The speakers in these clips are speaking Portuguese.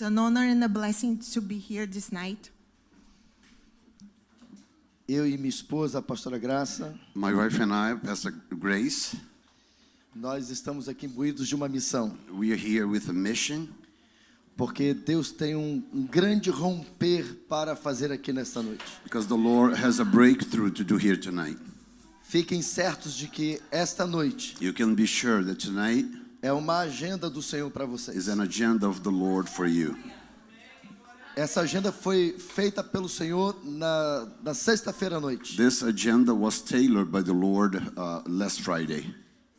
It's an honor and a blessing to be here this night. Eu e minha esposa, a pastora Graça, My wife and I, Pastor Grace, nós estamos aqui imbuídos de uma missão, we are here with a mission porque Deus tem um grande romper para fazer aqui nesta noite. because the Lord has a breakthrough to do here tonight. Fiquem certos de que esta noite You can be sure that tonight é uma agenda do Senhor para vocês. is an agenda of the Lord for you. Essa agenda foi feita pelo Senhor na sexta-feira à noite. This agenda was tailored by the Lord last Friday.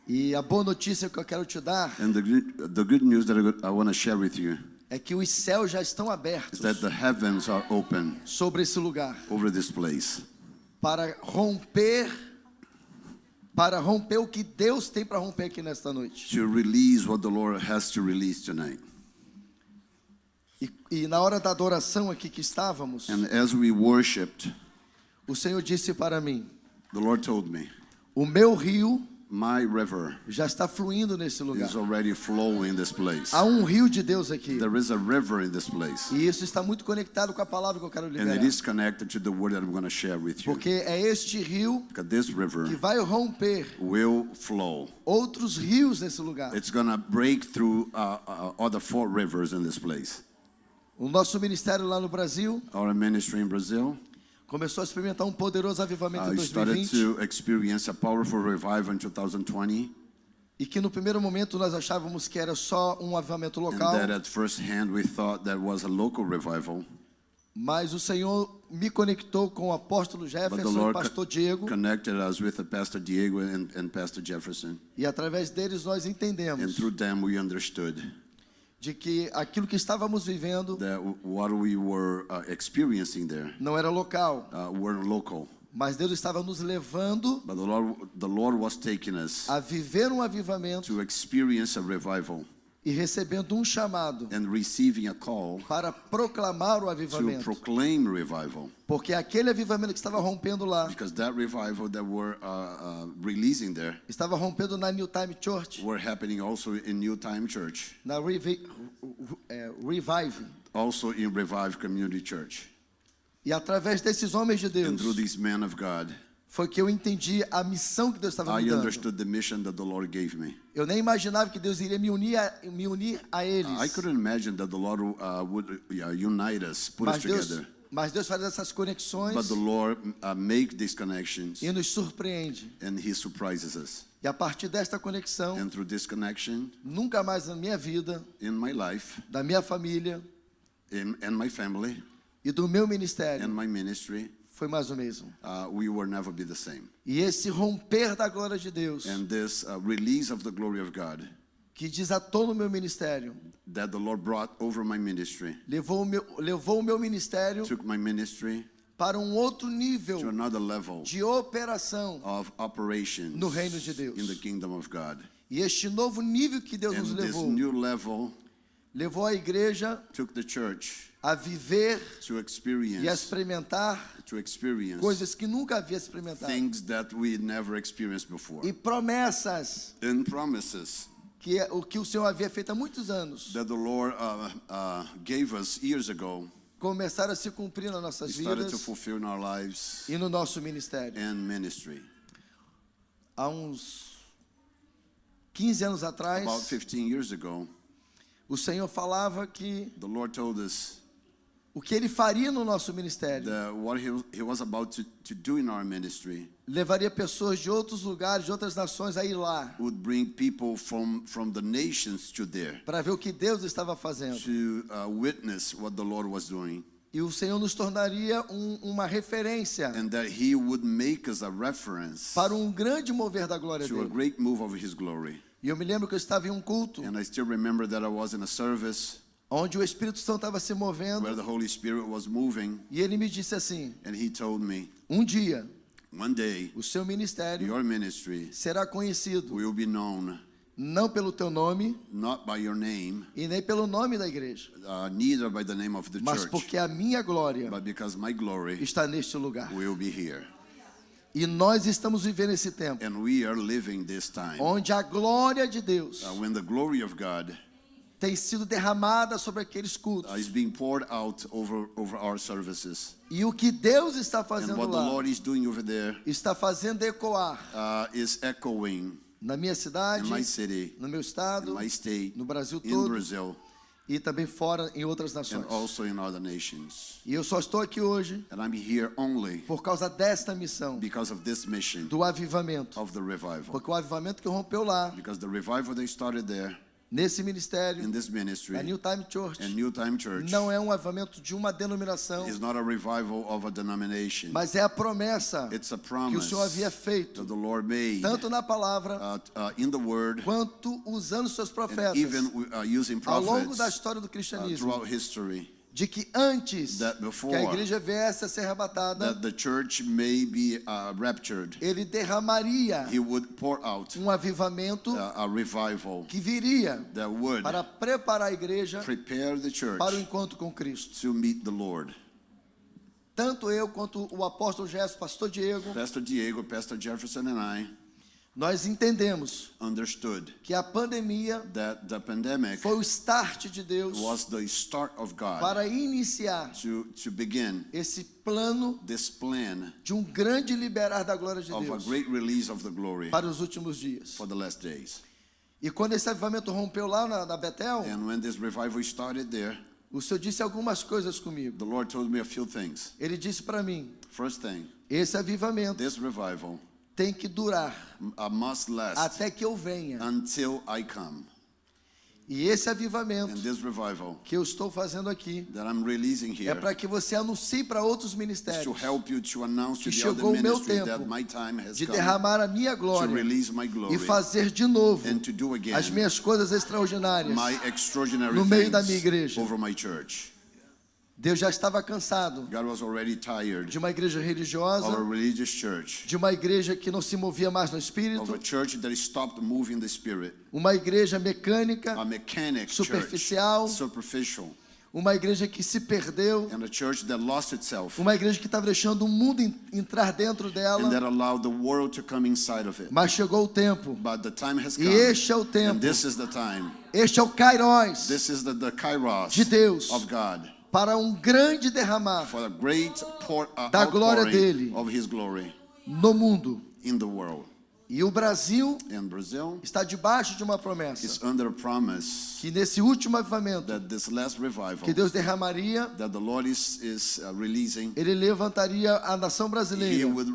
E a boa notícia que eu quero te dar And the good news that I want to share with you é que os céus já estão is abertos that the heavens are open sobre esse lugar over this place para romper o que Deus tem para romper aqui nesta noite. to release what the Lord has to release tonight. E na hora da adoração aqui que estávamos, And as we worshiped, o Senhor disse para mim: the Lord told me, o meu rio my river já está fluindo nesse lugar. is already flowing in this place. Há um rio de Deus aqui. There is a river in this place. E isso está muito conectado com a palavra que eu quero And liberar. it is connected to the word that I'm going to share with you. Porque é este rio Because this que river vai romper will flow. outros rios nesse lugar. It's going to break through other 4 rivers in this place. O nosso ministério lá no Brasil Our ministry in Brazil começou a experimentar um poderoso avivamento em started 2020. to experience a powerful revival in 2020. E que no primeiro momento nós achávamos que era só um avivamento local. And that at first hand we thought that was a local revival. Mas o Senhor me conectou com o apóstolo But the Jefferson e o Lord pastor Diego. connected us with the Pastor Diego and Pastor Jefferson. E através deles nós And entendemos through them we understood de que aquilo que estávamos vivendo that what we were experiencing there não era local, were local. mas Deus estava nos levando But the Lord was taking us a viver um avivamento to experience a revival e recebendo um chamado and receiving a call para proclamar o to avivamento. proclaim revival. Porque aquele avivamento que estava rompendo lá, Because that revival that we're releasing there estava rompendo na New Time Church, were happening also in New Time Church, na Revive, also in Revive Community Church. e através desses homens de And through Deus, these men of God, foi que eu entendi a missão que Deus estava I me dando. understood the mission that the Lord gave me. Eu nem imaginava que Deus iria me unir a eles. I couldn't imagine that the Lord would unite us, put us together. Mas Deus faz essas conexões But the Lord make these connections e nos surpreende. and He surprises us. E a partir desta conexão, And through this connection nunca mais na minha vida, in my life, da minha família and my family, e do meu and ministério my ministry, foi mais o mesmo. we will never be the same. E esse romper da glória de Deus, And this release of the glory of God que desatou no meu ministério, that the Lord brought over my ministry, levou o meu ministério took my ministry para um outro to nível another level de operação of operations no reino de Deus. in the kingdom of God. E este novo nível que Deus nos And this levou, new level levou a igreja took the church a viver to e a experience coisas que nunca havia experimentado. things that we never experienced before. E promessas And promises que o que o Senhor havia feito há muitos anos that the Lord gave us years ago começaram a se cumprir nas nossas started to vidas fulfill in our lives e no nosso ministério. and ministry. Há uns 15 anos atrás, About 15 years ago, o Senhor falava que the Lord told us o que Ele faria no nosso ministério that what he was about to do in our ministry levaria pessoas de outros lugares, de outras nações a ir lá would bring people from the nations to there para ver o que Deus estava fazendo. to witness what the Lord was doing, E o Senhor nos tornaria uma referência and that He would make us a reference para um grande mover da glória to a dele. great move of His glory. E eu me lembro que eu estava em um culto And I still remember that I was in a service onde o Espírito Santo estava se where movendo the Holy Spirit was moving, e ele me disse assim: and He told me, um dia one day o seu ministério your ministry será conhecido will be known não pelo teu nome not by your name, e nem pelo nome da igreja, neither by the name of the mas church, porque a minha glória but because my glory está neste lugar. will be here. E nós estamos vivendo esse tempo And we are living this time onde a glória de Deus when the glory of God tem sido derramada sobre aqueles cultos. is being poured out over our services. E o que Deus está And fazendo what the lá Lord is doing over there está fazendo ecoar is echoing na minha cidade, in my city, no meu in estado, my state, no Brasil in todo Brazil, e também fora em outras and nações. also in other nations. E eu só estou aqui hoje And I'm here only por causa desta missão because of this mission do avivamento. of the revival. Porque o avivamento que rompeu lá, Because the revival they started there nesse ministério, in this ministry a New Time Church, and New Time Church não é um avivamento de uma denominação, is not a revival of a denomination. mas é a promessa It's a que o promise Senhor havia feito, that the Lord made tanto na palavra, in the Word quanto usando seus and profetas, even using ao longo da prophets história do cristianismo, throughout history, de que antes that que before a igreja viesse a ser arrebatada, that the church may be raptured. ele derramaria He would pour out um avivamento a revival que viria that would para preparar a igreja prepare the church para o encontro com Cristo. to meet the Lord. Tanto eu quanto o apóstolo Gerson, pastor Diego, Pastor Diego, Pastor Jefferson, and I nós entendemos understood que a pandemia that the pandemic foi o start de Deus was the start of God para iniciar to begin esse plano this plan de um grande liberar da glória de of a Deus great release of the glory para os últimos dias. for the last days. E quando esse avivamento rompeu lá na Betel, And when this revival started there, o Senhor disse algumas coisas comigo. the Lord told me a few things. Ele disse para mim, First thing, esse avivamento this revival tem que durar must last até que eu venha. until I come. E esse And avivamento this revival que eu estou fazendo aqui that I'm releasing é here para que você anuncie para outros is to ministérios help you to announce to que the other chegou o meu ministry tempo that my time has de come derramar a minha to glória release my glory e fazer de novo and to do again as minhas coisas extraordinárias. my extraordinary no meio da minha things igreja. over my church. Deus já estava cansado God was already tired de uma igreja of a religiosa, religious church, de uma igreja que não se movia mais no of espírito, a church that stopped moving the spirit, uma igreja mecânica, a mechanic superficial, church, superficial, uma igreja que se perdeu, and a church that lost itself uma igreja que estava deixando o mundo entrar dentro and that dela. allowed the world to come inside of it. Mas chegou o tempo, But the time has e come, este é o and tempo, this is the time. este é o Kairos This is the kairos de Deus of God para um grande derramar for a great da glória outpouring dele of His glory no mundo. in the world. E o Brasil And Brazil está debaixo de uma is promessa under a promise que nesse último avivamento that this last revival que Deus derramaria, that the Lord is releasing, ele levantaria a nação He brasileira would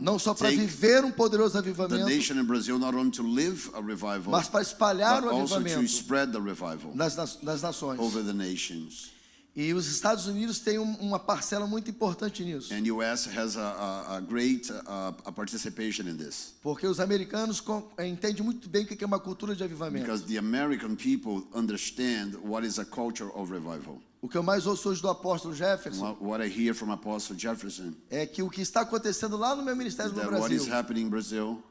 não só para take viver um poderoso the avivamento, nation in Brazil not only to live a revival, mas para espalhar but o also to avivamento spread the revival nas nações. over the nations. E os Estados Unidos têm uma parcela muito importante nisso, And U.S. has a great participation in this. porque os americanos entendem muito bem o que é uma cultura de avivamento. Because the American people understand what is a culture of revival. O que eu mais ouço hoje do apóstolo Jefferson What I hear from Apostle Jefferson é que o que está acontecendo lá no meu is ministério no that what is Brasil happening in Brazil,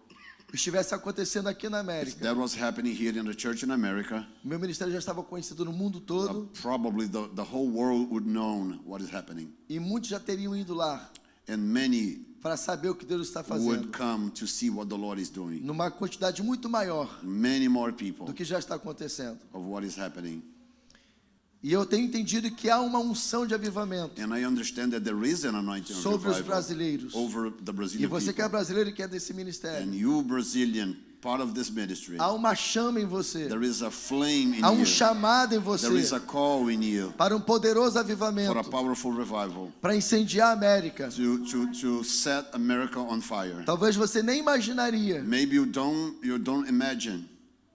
estivesse acontecendo aqui na if América. that was happening here in the church in America, O meu ministério já estava conhecido no mundo todo probably the whole world would know what is happening. e muitos já teriam ido lá And many para saber o que Deus está fazendo, would come to see what the Lord is doing. numa quantidade muito maior Many more people do que já está acontecendo. of what is happening. E eu tenho entendido que há uma unção de avivamento And I understand that there is an anointing of sobre os revival brasileiros. over the E Brazilian você que é people. brasileiro e que é desse ministério, And you Brazilian, part of this ministry, há uma chama em você, there is a flame in há um you. chamado em There is você a call in you para um poderoso for a avivamento, powerful revival para incendiar a América. to set America on fire. Talvez você nem imaginaria Maybe you don't imagine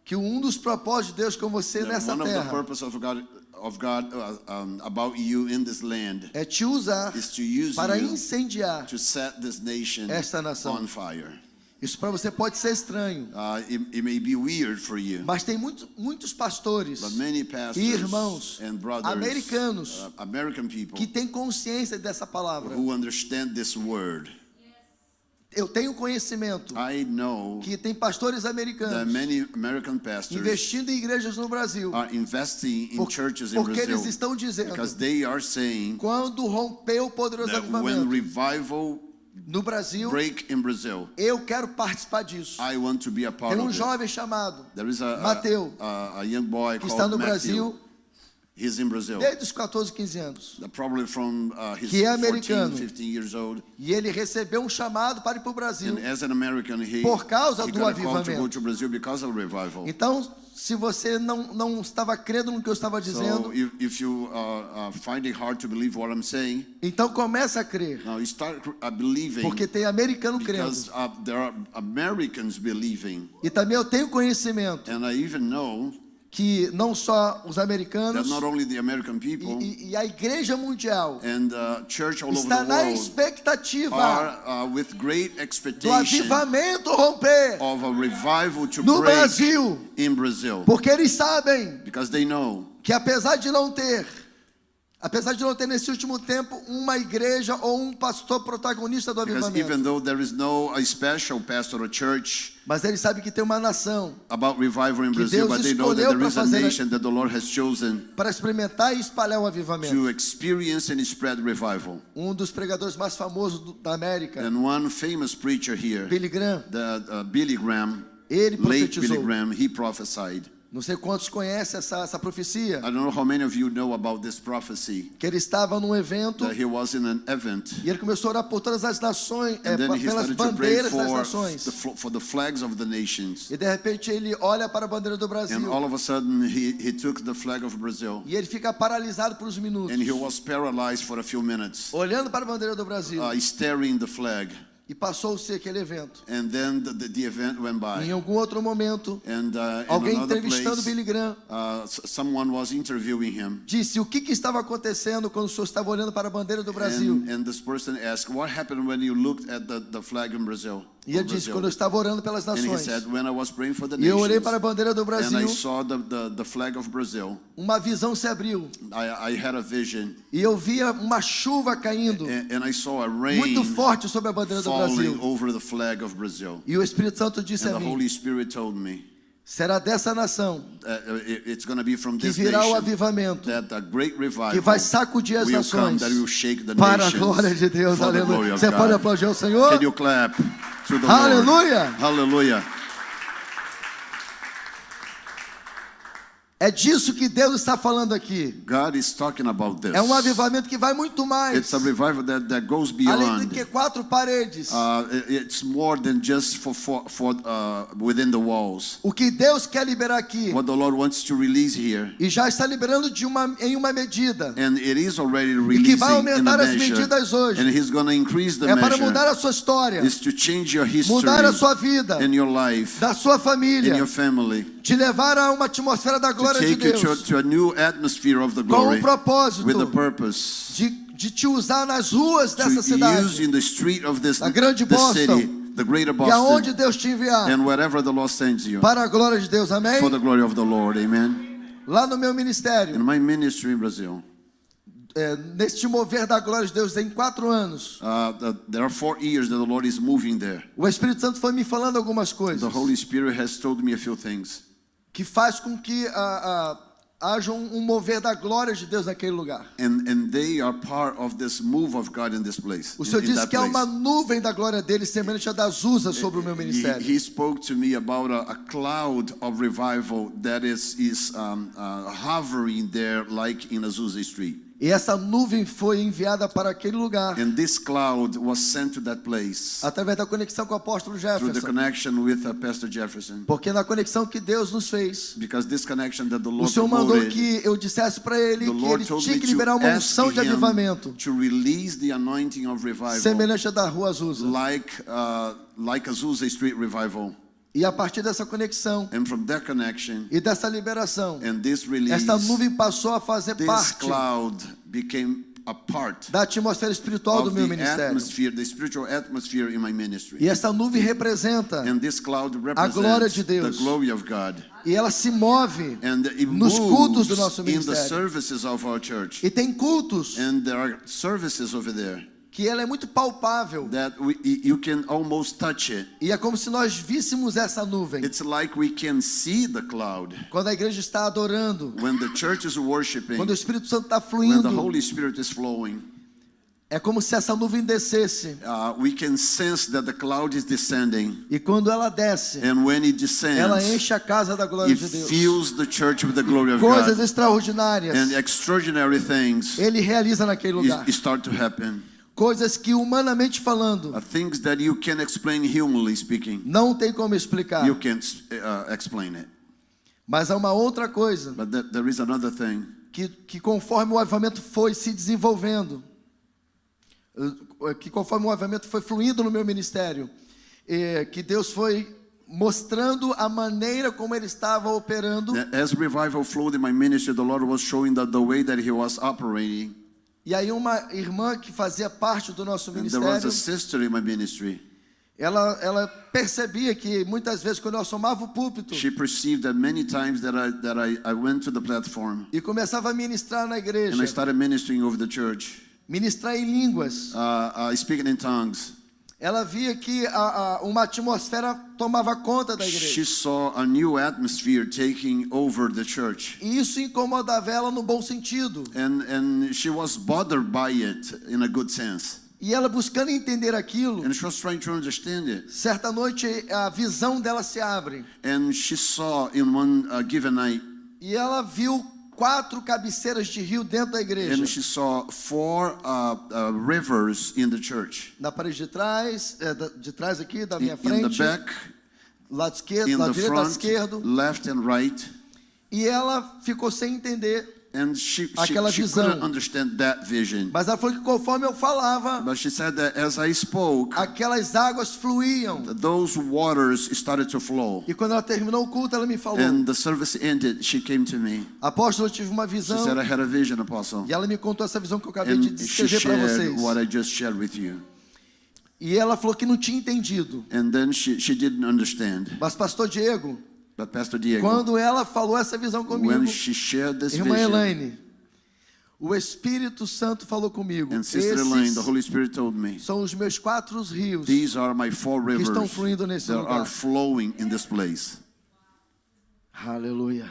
que um dos propósitos de Deus com você that nessa one of the terra purpose of God about you in this land é te usar is to use para you incendiar to set this nation esta nação. on fire. Isso para você pode ser estranho, It may be weird for you, mas tem muitos pastores but many pastors e irmãos and brothers, americanos American people que têm consciência dessa palavra. who understand this word. Eu tenho conhecimento I know que tem pastores that americanos many American pastors investindo em igrejas no Brasil, are investing in churches in porque eles Brazil estão dizendo, because they are saying quando rompeu o poderoso that when avivamento, revival no Brasil, break in Brazil. eu quero participar disso. I want to be a part Tem of it. jovem chamado There is Mateu, a young boy que está called no Matthew. Brasil He's in Brazil. desde os 14, 15 anos. Probably from his Que é 14, americano. 15 years old. E ele recebeu um chamado para ir para o Brasil. And as an American, he Por causa he do got a call to avivamento. go to Brazil because of revival. Então, se você não estava crendo no que eu estava dizendo, So if you find it hard to believe what I'm saying, então comece a crer. now you start believing, Porque tem americano crendo. because there are Americans believing. E também eu tenho conhecimento And I even know que não só os that americanos not only the American people e a igreja mundial and church all over está the na world expectativa are with great do expectation avivamento romper of a revival to no break Brasil, in Brazil, porque eles sabem because they know que apesar de não ter nesse último tempo uma igreja ou um pastor protagonista do because avivamento, even though there is no a special pastor or church mas eles sabem que tem uma nação about revival in que Brazil, Deus but they know that escolheu there is a para fazer nation that the Lord has chosen para experimentar e espalhar o avivamento. to experience and spread revival. Um dos pregadores mais famosos da América, And one famous preacher here, Billy Graham, the Billy Graham, ele late Billy profetizou. Graham, he prophesied. Não sei quantos conhecem essa profecia, I don't know how many of you know about this prophecy, que ele estava num evento that he was in an event, e ele começou a orar por todas as nações, and then he pelas started to pray bandeiras das nações. for the flags of the nations. E de repente ele olha para a bandeira do Brasil And all of a sudden, he took the flag of Brazil, e ele fica paralisado por uns minutos, and he was paralyzed for a few minutes, olhando para a bandeira do Brasil. staring the flag. E passou-se aquele evento. And then the event went by. Em algum outro momento, And in alguém another entrevistando place, Billy Graham someone was interviewing him. disse o que estava acontecendo quando o senhor estava olhando para a bandeira do Brasil. And this person asked, what happened when you looked at the flag in Brazil? E ele disse, quando eu estava orando pelas And he nações, said, when I was praying for the e eu olhei nations, para a bandeira do and I Brasil, saw the flag of Brazil, uma visão se abriu. I had a vision, E eu via uma chuva caindo and I saw a muito rain forte sobre a bandeira do falling Brasil. over the flag of Brazil. E o Espírito Santo disse And a the mim, Holy Spirit told me, será dessa nação it's going to be from que this virá o nation avivamento, that a great revival que vai sacudir as will come, nações that will shake the para a nations glória de Deus. for the glory Aleluia. of Você pode God. aplaudir ao Senhor? Can you clap to the Lord? Aleluia. Hallelujah. É disso que Deus está falando aqui. God is talking about this. É um avivamento que vai muito mais. It's a revival that goes Além de beyond. que 4 paredes. It's more than just for within the walls. O que Deus quer liberar aqui, What the Lord wants to release here, e já está liberando em uma medida, and it is already e que vai releasing in aumentar a as measure, medidas hoje, and He's going to increase the é para mudar measure, a sua história, is to change your history mudar a sua vida, and your life, da sua in família, your family, te levar a uma atmosfera da to glória de take you Deus, to a new atmosphere of the com glory, o propósito with the purpose de te usar nas ruas dessa to use cidade, in the street of this da grande this Boston, city, the greater e aonde Boston, Deus te enviar, and wherever the Lord sends you, para a glória de Deus, amém? for the glory of the Lord, amen. Lá no meu ministério, In my ministry in Brazil, neste mover da glória de Deus, em 4 anos, there are 4 years that the Lord is moving there. o Espírito Santo foi me falando algumas coisas The Holy Spirit has told me a few things que faz com que haja um mover da glória de Deus naquele lugar. and they are part of this move of God in this place. O Senhor in disse that que há uma place. nuvem da glória dele semelhante à das Uzas sobre o meu ministério. He spoke to me about a cloud of revival that is hovering there like in Azusa Street. E essa nuvem foi enviada para aquele lugar And this cloud was sent to that place através da conexão com o apóstolo through the Jefferson. connection with Pastor Jefferson. Porque na conexão que Deus nos fez, Because this connection that the o Lord Senhor mandou promoted, que eu dissesse para ele the que Lord ele told tinha me que to liberar uma ask unção de him avivamento to release the anointing of revival semelhante à da rua Azusa. like Azusa Street revival. E a partir dessa conexão And from that connection e dessa liberação, and this release, esta nuvem passou a fazer this parte cloud became a part da atmosfera espiritual do of meu the ministério. atmosphere, the spiritual atmosphere in my ministry. E essa nuvem representa, And this cloud glória represents de Deus. the glory of God. e ela se move And it nos cultos do moves nosso in the ministério. services of our church. E tem cultos And there are services over there que ela é muito palpável. that you can almost touch it. E é como se nós víssemos essa nuvem. It's like we can see the cloud Quando a igreja está adorando, when the church is worshiping, quando o Espírito Santo está when the fluindo, Holy Spirit is flowing. É como se essa nuvem descesse. We can sense that the cloud is descending. E quando ela desce, And when it ela descends, enche a casa da glória it de Deus. fills the church with the glory of Coisas God. extraordinárias And extraordinary things Ele realiza naquele lugar. start to happen. Coisas que, humanamente falando, Things that you can explain humanly speaking. não tem como explicar. You can't explain it. Mas há uma outra coisa But there is another thing. que conforme o avivamento foi se desenvolvendo, que conforme o avivamento foi fluindo no meu ministério, que Deus foi mostrando a maneira como Ele estava operando. As revival flowed in my ministry, the Lord was showing that the way that He was operating. E aí uma irmã que fazia parte do nosso And there was ministério, a sister in my ministry. ela percebia que muitas vezes quando eu assomava o púlpito She perceived that many times that I went to the platform e começava a ministrar na igreja, and I started ministering over the church, ministrar em línguas, speaking in tongues. ela via que uma atmosfera tomava conta da igreja. She saw a new atmosphere taking over the church. E isso incomodava ela no bom sentido. And she was bothered by it in a good sense. E ela buscando entender aquilo, And she was trying to understand it. certa noite a visão dela se abre. And she saw in one given night, E ela viu 4 cabeceiras de rio dentro da igreja. and she saw 4 rivers in the church. Na parede de trás aqui, da minha In the frente, back, lado esquerdo, in lado the direito, lado front, esquerdo. left and right. E ela ficou sem entender. And she Aquela visão. couldn't understand that vision. Mas ela falou que conforme eu falava, But she said that as I spoke, aquelas águas fluíam. those waters started to flow. E quando ela terminou o culto, ela me falou: And the service ended, she came to me. apóstolo, eu tive uma She visão. said, I had a vision, Apostle. E ela me contou essa visão que eu acabei de And she descrever para shared vocês. what I just shared with you. E ela falou que não tinha entendido. And then she didn't understand. Mas pastor Diego, But Pastor Diego, quando ela falou essa visão comigo, when she shared this irmã vision, Elaine, o Espírito Santo falou comigo: and Sister Elaine, esses the Holy Spirit told me, são os meus 4 rios. these are my 4 rivers estão fluindo nesse that lugar. are flowing in this place. Aleluia.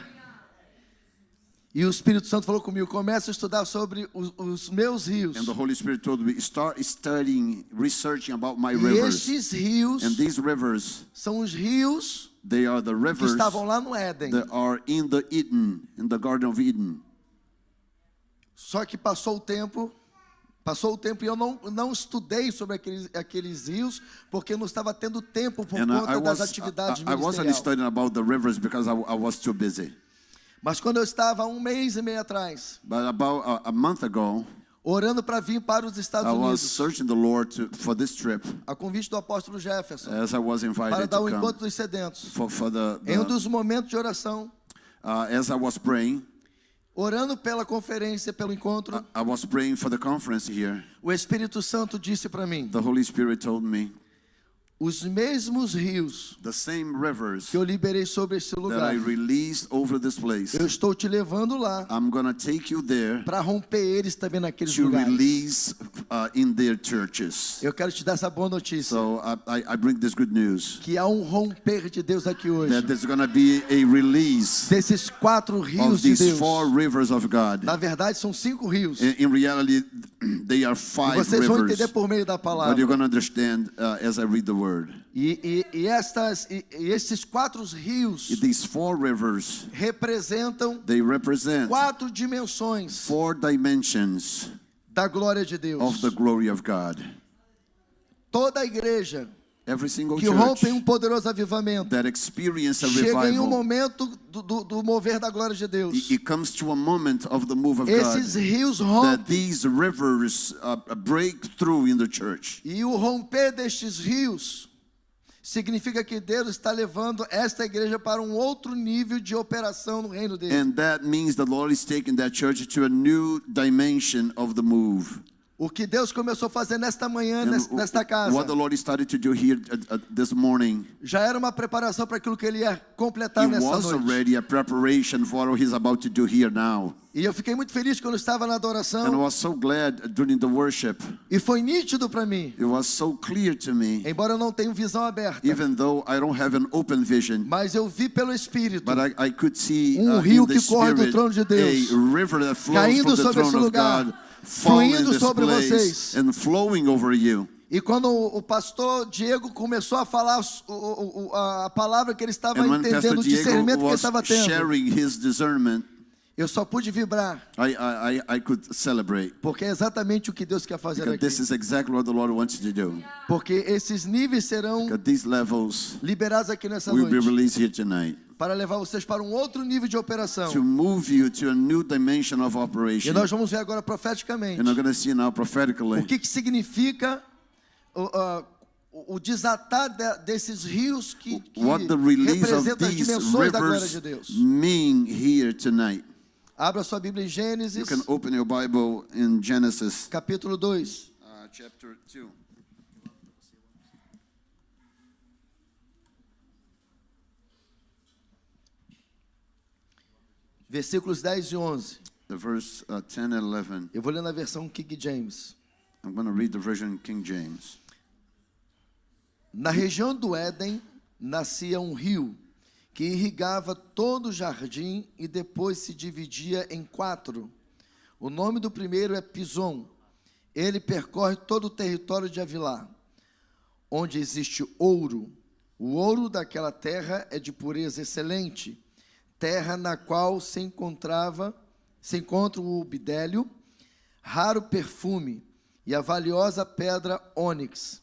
E o Espírito Santo falou comigo: começa a estudar sobre os meus rios. And the Holy Spirit told me, start studying, researching about my E rivers. estes rios And these rivers, são os rios they are the que rivers estavam lá no Éden. that are in the Eden, in the Garden of Eden. Só que passou o tempo e eu não estudei sobre aqueles rios, porque eu não estava tendo tempo por And conta das atividades I wasn't ministeriais. studying about the rivers because I was too busy. Mas quando eu estava 1 mês e meio atrás, But about a month ago, orando para vir para os Estados I was Unidos, searching the Lord for this trip, a convite do apóstolo Jefferson, as I was para invited dar to o come encontro dos sedentos. for Em um dos momentos de oração, as I was praying. orando pela conferência, pelo encontro, I was praying for the conference here. o Espírito Santo disse para mim: The Holy Spirit told me, os mesmos rios the same rivers que eu liberei sobre esse that lugar, I released over this place, eu estou te levando lá I'm gonna take you there para romper eles também naqueles to lugares. release in their churches. Eu quero te dar essa boa notícia, So I bring this good news, que há um romper de Deus aqui hoje, that there's gonna be a release desses 4 rios of de these Deus. 4 rivers of God. Na verdade, são 5 rios. In reality, they are 5 Vocês vão rivers, entender por meio da but palavra. you're gonna understand as I read the word. E esses 4 rios These 4 rivers, representam they represent 4 dimensões 4 dimensions da glória de Deus. of the glory of God. Toda a igreja Every single que church rompe um poderoso avivamento that experience a chega em um revival, momento do mover da glória de Deus. it comes to a moment of the move of Esses God rios that rompem. these rivers break through in the church. E o romper destes rios significa que Deus está levando esta igreja para um outro nível de operação no reino dele. And that means the Lord is taking that church to a new dimension of the move. O que Deus começou a fazer nesta manhã, And nesta casa, what the Lord started to do here this morning, já era uma preparação para aquilo que Ele ia completar it nessa was noite. already a preparation for what He's about to do here now. E eu fiquei muito feliz quando eu estava na And I adoração. was so glad during the worship. E foi nítido para mim, It was so clear to me, embora eu não tenha visão aberta, even though I don't have an open vision. mas eu vi pelo Espírito But I could see rio in the que corre do Spirit trono de Deus, a river that flows caindo from the sobre esse throne of lugar, God, falling in fluindo this sobre place vocês. and flowing over you. E quando o pastor Diego começou a falar a palavra que ele estava And when entendendo, Pastor o Diego discernimento que ele was estava tendo, sharing his discernment, eu só pude vibrar, I could celebrate. porque é exatamente o que Deus quer fazer Because aqui. this is exactly what the Lord wants to do. Porque esses níveis serão Because these levels liberados aqui nessa will be noite, released here tonight para levar vocês para um outro nível de operação. to move you to a new dimension of E operation. nós vamos ver agora profeticamente And I'm going to see now o prophetically que significa o desatar desses rios que what the release of representam as these dimensões da glória de rivers Deus. mean here tonight. Abra sua Bíblia em You Gênesis, can open your Bible in Genesis capítulo 2. chapter 2. Versículos 10 e 11. The verse 10 and 11. Eu vou ler na versão King James. I'm going to read the version King James. Na região do Éden nascia um rio que irrigava todo o jardim e depois se dividia em 4. O nome do primeiro é Pison. Ele percorre todo o território de Havilá, onde existe ouro. O ouro daquela terra é de pureza excelente, terra na qual se encontra o bidélio, raro perfume, e a valiosa pedra ônix.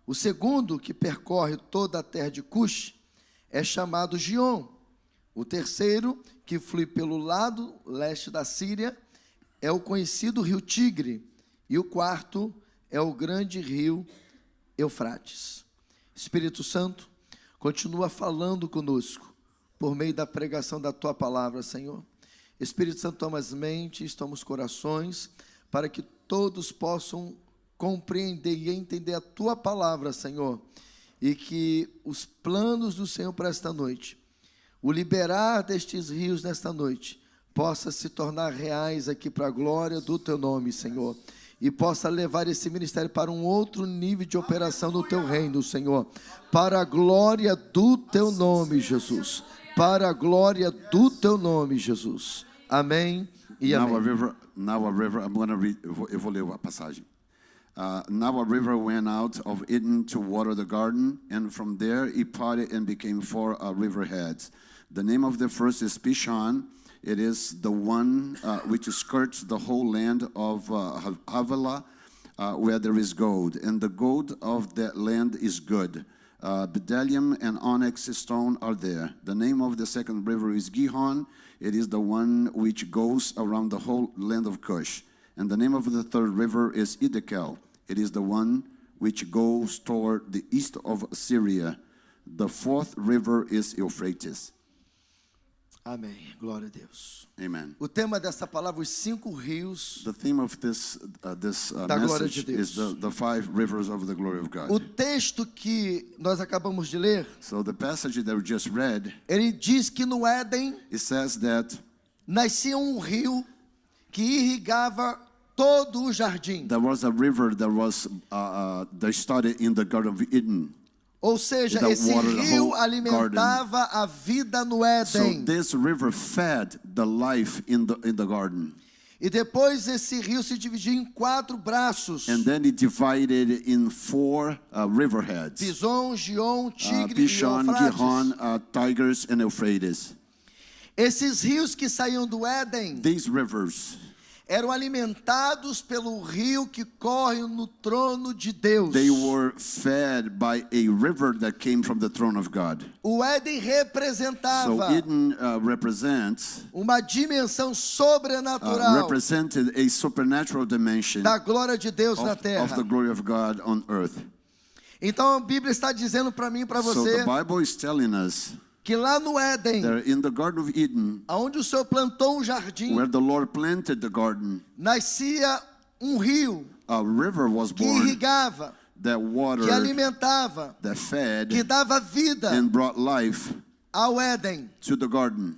O segundo, que percorre toda a terra de Cush, é chamado Gion. O terceiro, que flui pelo lado leste da Síria, é o conhecido rio Tigre. E o quarto é o grande rio Eufrates. Espírito Santo, continua falando conosco por meio da pregação da Tua palavra, Senhor. Espírito Santo, toma as mentes, toma os corações, para que todos possam compreender e entender a Tua palavra, Senhor, e que os planos do Senhor para esta noite, o liberar destes rios nesta noite, possa se tornar reais aqui para a glória do Teu nome, Senhor, e possa levar esse ministério para um outro nível de operação no Teu reino, Senhor, para a glória do Teu nome, Jesus, para a glória do Teu nome, Jesus. Amém e amém. Now a river, I'm going to read, eu vou ler a passagem. Now a river went out of Eden to water the garden, and from there it parted and became 4 riverheads. The name of the first is Pishon. It is the one which skirts the whole land of Havilah, where there is gold, and the gold of that land is good. Bdellium and onyx stone are there. The name of the second river is Gihon. It is the one which goes around the whole land of Cush. And the name of the third river is Iddekel. It is the one which goes toward the east of Syria. The fourth river is Euphrates. Amém. Glória a Deus. Amen. O tema dessa palavra, os 5 rios. The theme of this Da glória de message Deus. is the 5 rivers of the glory of God. O texto que nós acabamos de ler, So the passage that we just read, ele diz que no Éden it says that nascia um rio que irrigava todo o jardim. there was a river that started in the Garden of Eden. Ou seja, that esse watered the rio whole alimentava a vida no So Éden. this river fed the life in the garden. E depois esse rio se dividia em 4 braços. And then it divided in 4 riverheads. Pison, Gion, Tigre Pishon, e Eufrates. Gihon, Tigris, and Euphrates. Esses rios que saíam do Éden These rivers, eram alimentados pelo rio que corre no trono de Deus. they were fed by a river that came from the throne of God. O Éden So representava Eden represents, uma dimensão sobrenatural represented a supernatural dimension da glória de Deus na of terra. the glory of God on earth. Então a Bíblia está dizendo para mim e para So você the Bible is telling us que lá no Éden, that in the Garden of Eden, onde o Senhor plantou um jardim, where the Lord planted the garden, nascia um rio a river was que born irrigava, that que watered, alimentava, that fed, que dava vida and brought life ao Éden. to the garden.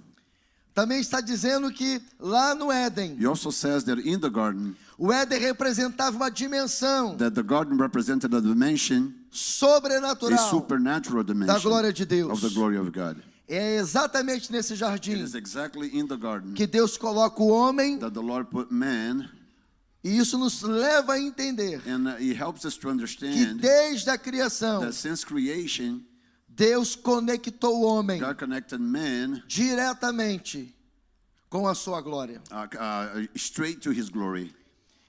também está dizendo que lá no Éden, He also says that in the garden, o Éden representava uma dimensão that the garden represented a dimension, a sobrenatural supernatural da dimension glória de of Deus. the glory of God. É exatamente nesse It jardim is exactly in the garden que Deus coloca o homem, that the Lord put man, e isso nos leva a entender and He helps us to que understand desde a criação, that since creation, Deus conectou o homem God connected man diretamente com a sua glória. straight to His glory.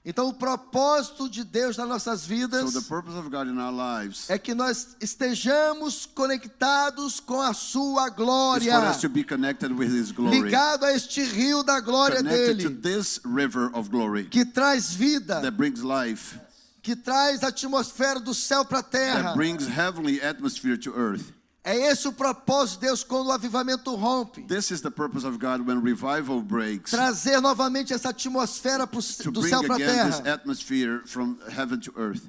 Então o propósito de Deus nas nossas So vidas the purpose of God in our lives é que nós estejamos conectados com a sua is glória, for us to be connected with His glory, ligado a este rio da glória connected to dele, this river of glory que traz vida, that brings life, que traz a atmosfera do céu para a terra. that brings heavenly atmosphere to earth. É esse o propósito de Deus quando o avivamento rompe. This is the purpose of God when revival breaks, Trazer novamente essa atmosfera to do bring céu para a again this terra. atmosphere from heaven to earth.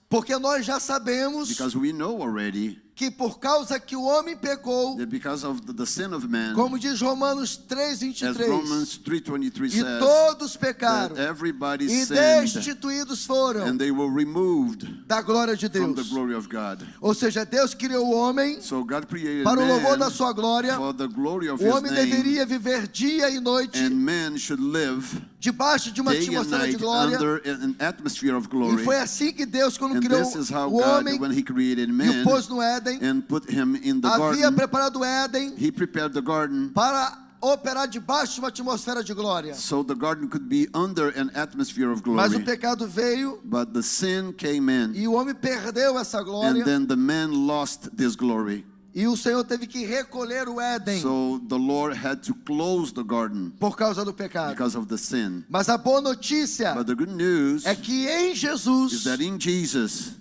Porque nós já sabemos Because we know already que por causa que o homem pecou, that because of the sin of man, como diz Romanos as 3:23, Romans 3:23 e says, todos pecaram that everybody e sinned destituídos foram and they were removed da glória de from the Deus. glory of God. Ou seja, Deus criou o homem So God created para o louvor da man sua glória. for the glory of O His homem name, deveria viver dia e noite and man should live debaixo de uma day and atmosfera de night glória. under an atmosphere of E glory. foi assim que Deus, quando And criou this is how o God, homem when He created e o man pôs no Éden, and put him in the havia garden, preparado o Éden He prepared the garden para operar debaixo de uma atmosfera de glória. so the garden could be under an atmosphere of Mas o glory. pecado veio But the sin came in, e o homem perdeu essa and glória, then the man lost this glory. e o Senhor teve que recolher o Éden So the Lord had to close the garden por causa do pecado. because of the sin. Mas a boa notícia But the good news é que em is Jesus that in Jesus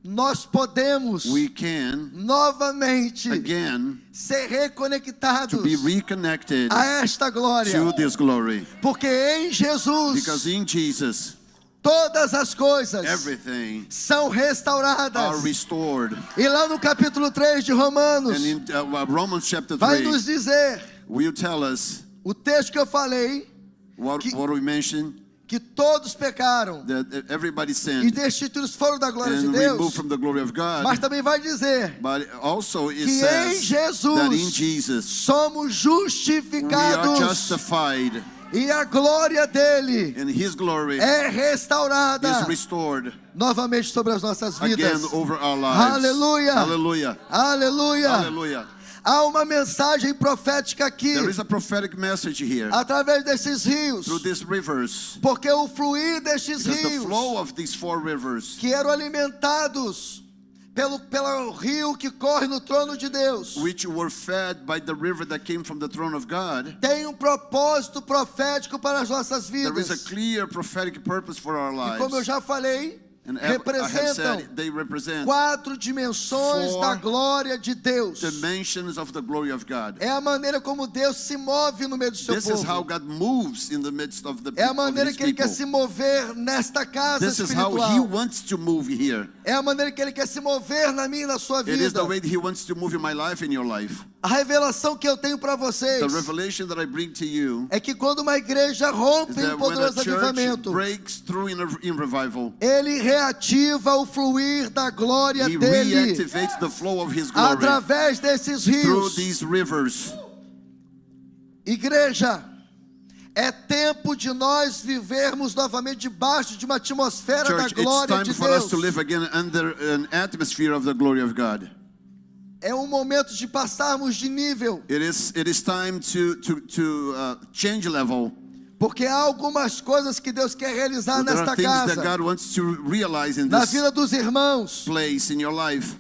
nós podemos we can novamente again ser to reconectados be reconnected a esta glória, to this glory. porque em Jesus Because in Jesus todas as coisas everything são are restauradas. restored. E lá no capítulo 3 de Romanos And in Romans chapter vai 3 nos dizer will tell us o texto que eu falei, what we mentioned, que todos pecaram that everybody e sinned destituídos foram da glória de and Deus. removed from the glory of Mas God. também vai dizer But also it que em says that in Jesus Jesus somos we are justificados justified, e a glória dele and His glory é restaurada is restored novamente sobre as nossas again vidas. over our lives. Aleluia. Hallelujah. Aleluia. Hallelujah. Há uma mensagem profética aqui, There is a prophetic message here através desses rios, through these rivers. porque o fluir destes Because the rios, flow of these four rivers, que eram alimentados pelo rio que corre no trono de Deus, which were fed by the river that came from the throne of God, tem um propósito profético para as nossas there is a vidas. clear prophetic purpose for our E como eu lives. já falei, And I have representam said they represent 4 dimensões four da glória de Deus. dimensions of the glory of God. É a maneira como Deus se move no meio do seu This is how povo. God moves in the midst of the É a of maneira His que Ele quer people. se mover nesta casa This is how He espiritual. wants to move here. É a maneira que Ele quer se mover na minha e na sua It is vida. the way that He wants to move in my life, in your life. A revelação que eu tenho para vocês The revelation that I bring to you é que quando uma igreja is rompe em that when a poderoso church avivamento, breaks through in revival, Ele reativa o fluir da glória He dele reactivates the flow of His glory através desses through rios. these rivers. Igreja, é tempo de nós vivermos novamente debaixo de uma atmosfera da Church, it's glória time de for us Deus. to live again under an atmosphere of the glory of God. É um momento de passarmos de nível, It is time to change level. porque há algumas coisas que Deus quer realizar There are nesta things that casa, God wants to realize in na this vida dos irmãos. place in your life.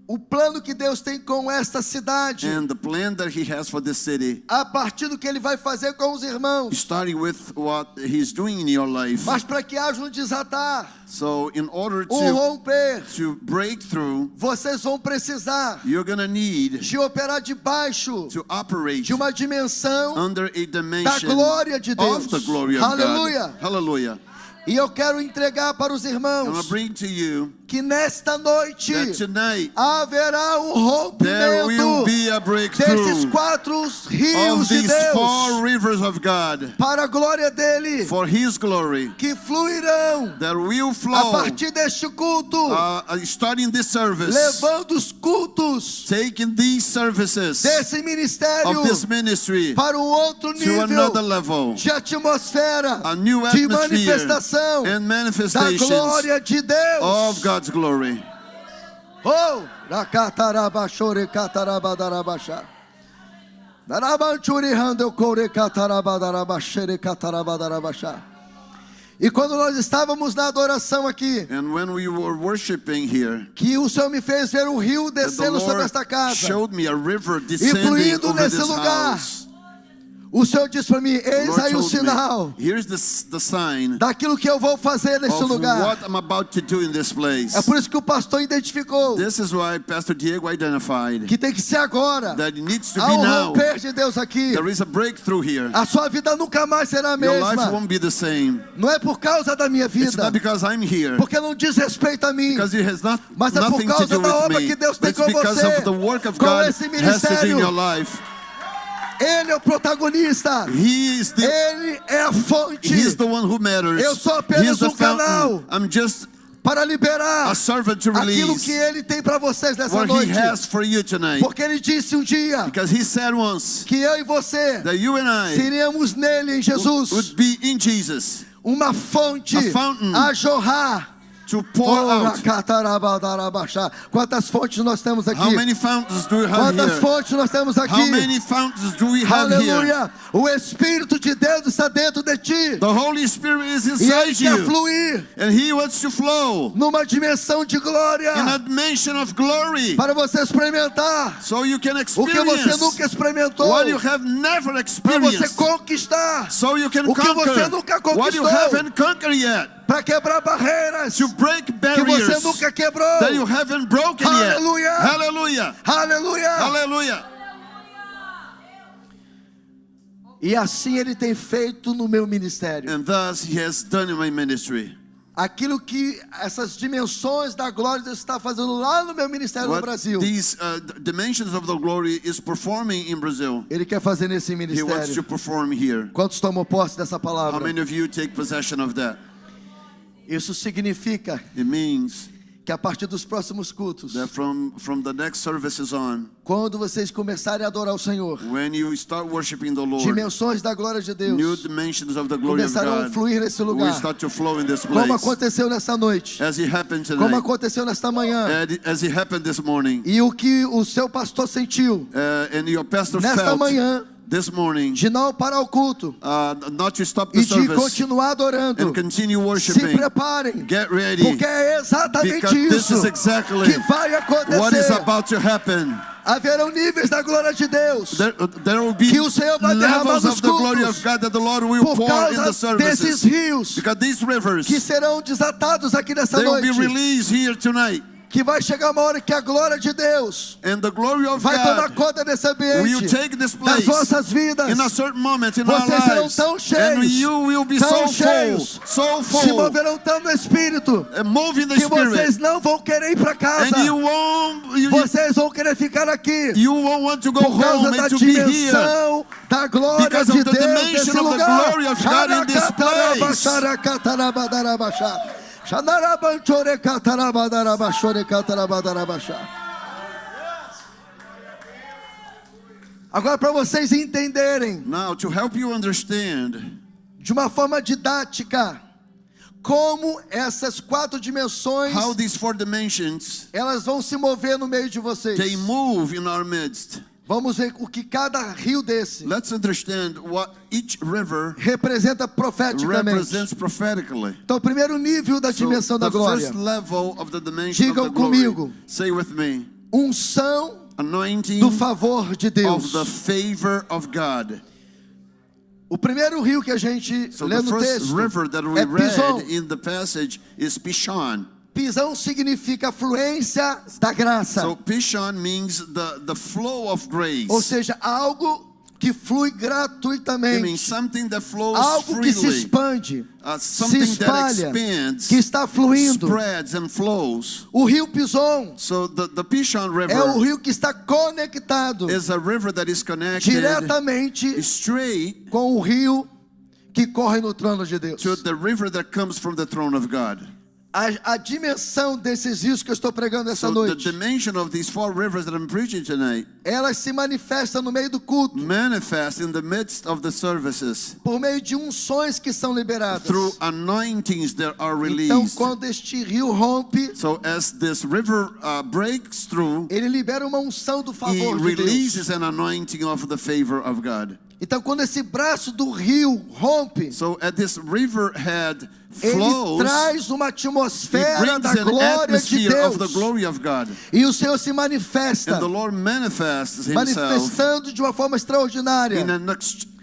O plano que Deus tem com esta cidade, And the plan that He has for this city, a partir do que Ele vai fazer com os irmãos. starting with what He's doing in your life. Mas para que haja um desatar, So in order romper, to break through, vocês vão precisar you're going to need de operar debaixo to operate de uma dimensão under a da dimension glória de Deus. of the glory of Aleluia. God. Hallelujah. E eu quero entregar para os I'm going irmãos to bring to you que nesta noite that tonight haverá um there will rompimento be a desses breakthrough 4 rios of de these 4 Deus rivers of God para a glória dele, for His glory que fluirão that will a flow partir deste culto, starting this service, levando os cultos taking these services desse ministério of this ministry para um outro to another nível level, de atmosfera, a new de atmosphere manifestação and da manifestations glória de Deus. of God's glory. Oh, rakatarabashore katarabadarabasha. Darabanchuri handel kore katarabadarabashere katarabadarabasha. E quando nós estávamos na adoração aqui, And when we were worshiping here, que o Senhor me fez ver o rio the descendo sobre Lord esta casa, showed me a river descending fluindo over nesse this lugar. house. o Senhor disse para mim: The eis Lord aí o told me, sinal here's the sign daquilo que eu vou fazer neste of lugar. what I'm about to do in this place. É por isso que o pastor identificou This is why Pastor Diego identified que tem que ser agora. that it needs to Há be um now. romper de Deus aqui. There is a breakthrough here. A sua vida nunca mais será a Your life mesma. won't be the same. Não é por causa da minha It's vida, not because I'm here, porque não diz respeito a mim, because it has mas é por nothing to causa do da with obra me. que Deus tem It's com because você, of the work of com God esse has to do in ministério. your life. Ele é o protagonista. He is Ele é a fonte He's the one who matters. Eu sou apenas He's the canal fountain. I'm just para liberar a servant to aquilo release que Ele tem para vocês nessa what He noite. has for you tonight. Porque Ele disse um dia Because He said once que eu e você that you and I seríamos nele, em Jesus, would be in Jesus uma fonte A fountain. a jorrar. to pour out. Quantas fontes nós temos aqui? How many fountains do we have Quantas here? fontes nós temos aqui? How many fountains do we have here? Aleluia! O Espírito de Deus está dentro de ti. The Holy Spirit is E Ele inside quer you, fluir and He wants to flow numa dimensão de glória in a dimension of glory, para você experimentar so you can o que você experience nunca experimentou, what you have never para você experienced, conquistar so you can o que você conquer nunca what you conquistou, haven't conquered yet, para quebrar barreiras to break que barriers você nunca quebrou. that you haven't broken yet. Hallelujah. Hallelujah. Aleluia! Hallelujah. E assim Ele tem feito no meu ministério. And thus He has done in my ministry. Aquilo que essas dimensões da glória de Deus está fazendo lá no meu ministério no What Brasil, these dimensions of the glory is performing in Brazil, Ele quer fazer nesse He wants to ministério. perform here. Quantos tomam posse dessa How palavra? many of you take possession of that? Isso significa It means que a partir dos próximos cultos, that from the next services on, quando vocês começarem a adorar o Senhor, when you start worshiping the Lord, dimensões da glória de new Deus dimensions of the glory of começarão a God fluir nesse will lugar, start to flow in this como place, aconteceu nessa noite, as it happened como tonight, aconteceu nesta manhã. as it happened this morning, E o que o seu pastor sentiu and your pastor nesta felt manhã, this morning, de não parar o culto not to stop the e de service continuar adorando, and continue se worshiping. preparem, Get ready, porque é exatamente because this isso is exactly que vai what is acontecer. about to happen. Haverão níveis da glória de Deus There will be que o Senhor vai derramar levels nos of the glory cultos of God that the Lord will por pour in the causa desses services. rios Because these rivers, que serão desatados aqui nessa they will be noite, released here tonight. que vai chegar uma hora que a glória de Deus And the glory of vai tomar God conta desse will ambiente, take this das place vossas vidas. in a certain moment in our Vocês serão lives. tão And cheios, you will be tão so full, cheios, so se full, moverão tão no Espírito, and move in the que vocês Spirit. não vão querer ir para casa. And you won't, Vocês vão querer ficar aqui you won't want to go por causa home da and to be here. dimensão da glória Because de of the Deus dimension nesse of the lugar. glory of God in this place. Agora, para vocês entenderem Now, to help you understand de uma forma didática como essas 4 dimensões how these 4 dimensions, elas vão se mover no meio de vocês. they move in our midst. Vamos ver o que cada rio desse Let's understand what each river representa profeticamente. represents prophetically. Então, o primeiro nível da dimensão da the glória, first level of the dimension digam of the glory. comigo, Say with me. unção Anointing do favor de of Deus. the favor of God. O primeiro rio que a gente So lê the no first texto river that we é Pison. read in the passage is Pishon. Pisão significa fluência da graça. So Pishon means the flow of grace. Ou seja, algo que flui It means gratuitamente, something that flows algo que se freely, expande, se something that espalha, expands, que está fluindo. spreads and flows. O rio Pison So the Pishon é o River rio que está conectado is a river that is connected diretamente straight com o rio que corre no trono de Deus. to the river that comes from the throne of God. A dimensão desses rios que eu estou pregando essa So the noite, dimension of these 4 rivers that I'm preaching tonight elas se manifestam no meio do culto, manifest in the midst of the services por meio de unções que são liberadas. through anointings that are Então, released. quando este rio rompe, So as this river breaks through, ele libera uma unção do he favor de Deus. releases an anointing of the favor of God. Então, quando esse braço do rio rompe, So as this river head ele flows, traz uma it atmosfera brings da an glória de atmosphere of the Deus. glory of God. E o Senhor se manifesta, And the Lord manifests himself manifestando de uma forma extraordinária in an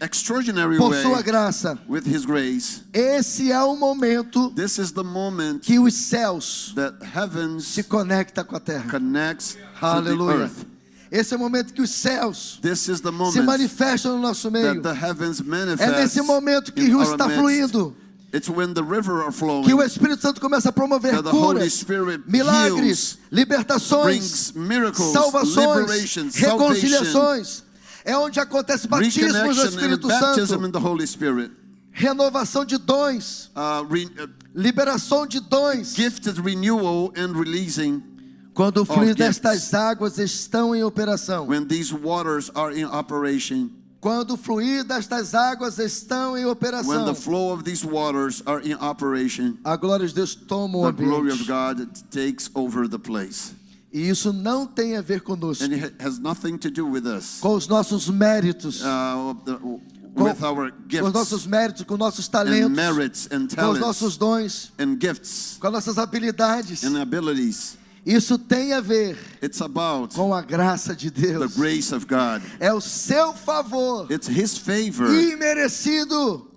extraordinary por sua way graça. with his grace. Esse é o momento This is the moment que os céus that heavens se conectam com a terra. connects to the Aleluia. earth. Esse é o momento que os céus This is the se moment manifestam no nosso meio. that the heavens É manifest nesse momento que o in rio our está midst. fluindo, It's when the river are flowing que o Espírito Santo começa a promover that the Holy curas, Spirit milagres, heals, libertações, brings miracles, salvações, liberation, salvation, reconciliações. É onde acontece batismos do reconnection, and Espírito baptism Santo, in the Holy Spirit. renovação de dons, liberação de dons. Gifted renewal and releasing Quando o fluir gifts. destas águas estão em operação. when these waters are in operation. Quando o fluir destas águas estão em When operação, the flow of these waters are in operation, a glória de Deus toma o the glory of ambiente. God takes over the place. E isso não tem a ver conosco, And it has nothing to do with us, com os nossos méritos, with our com os nossos gifts méritos, com nossos and talentos, merits and com os nossos talents dons, and gifts com as nossas habilidades. and abilities. Isso tem a ver It's about com a graça de the Deus. grace of God. É o seu favor It's His favor, imerecido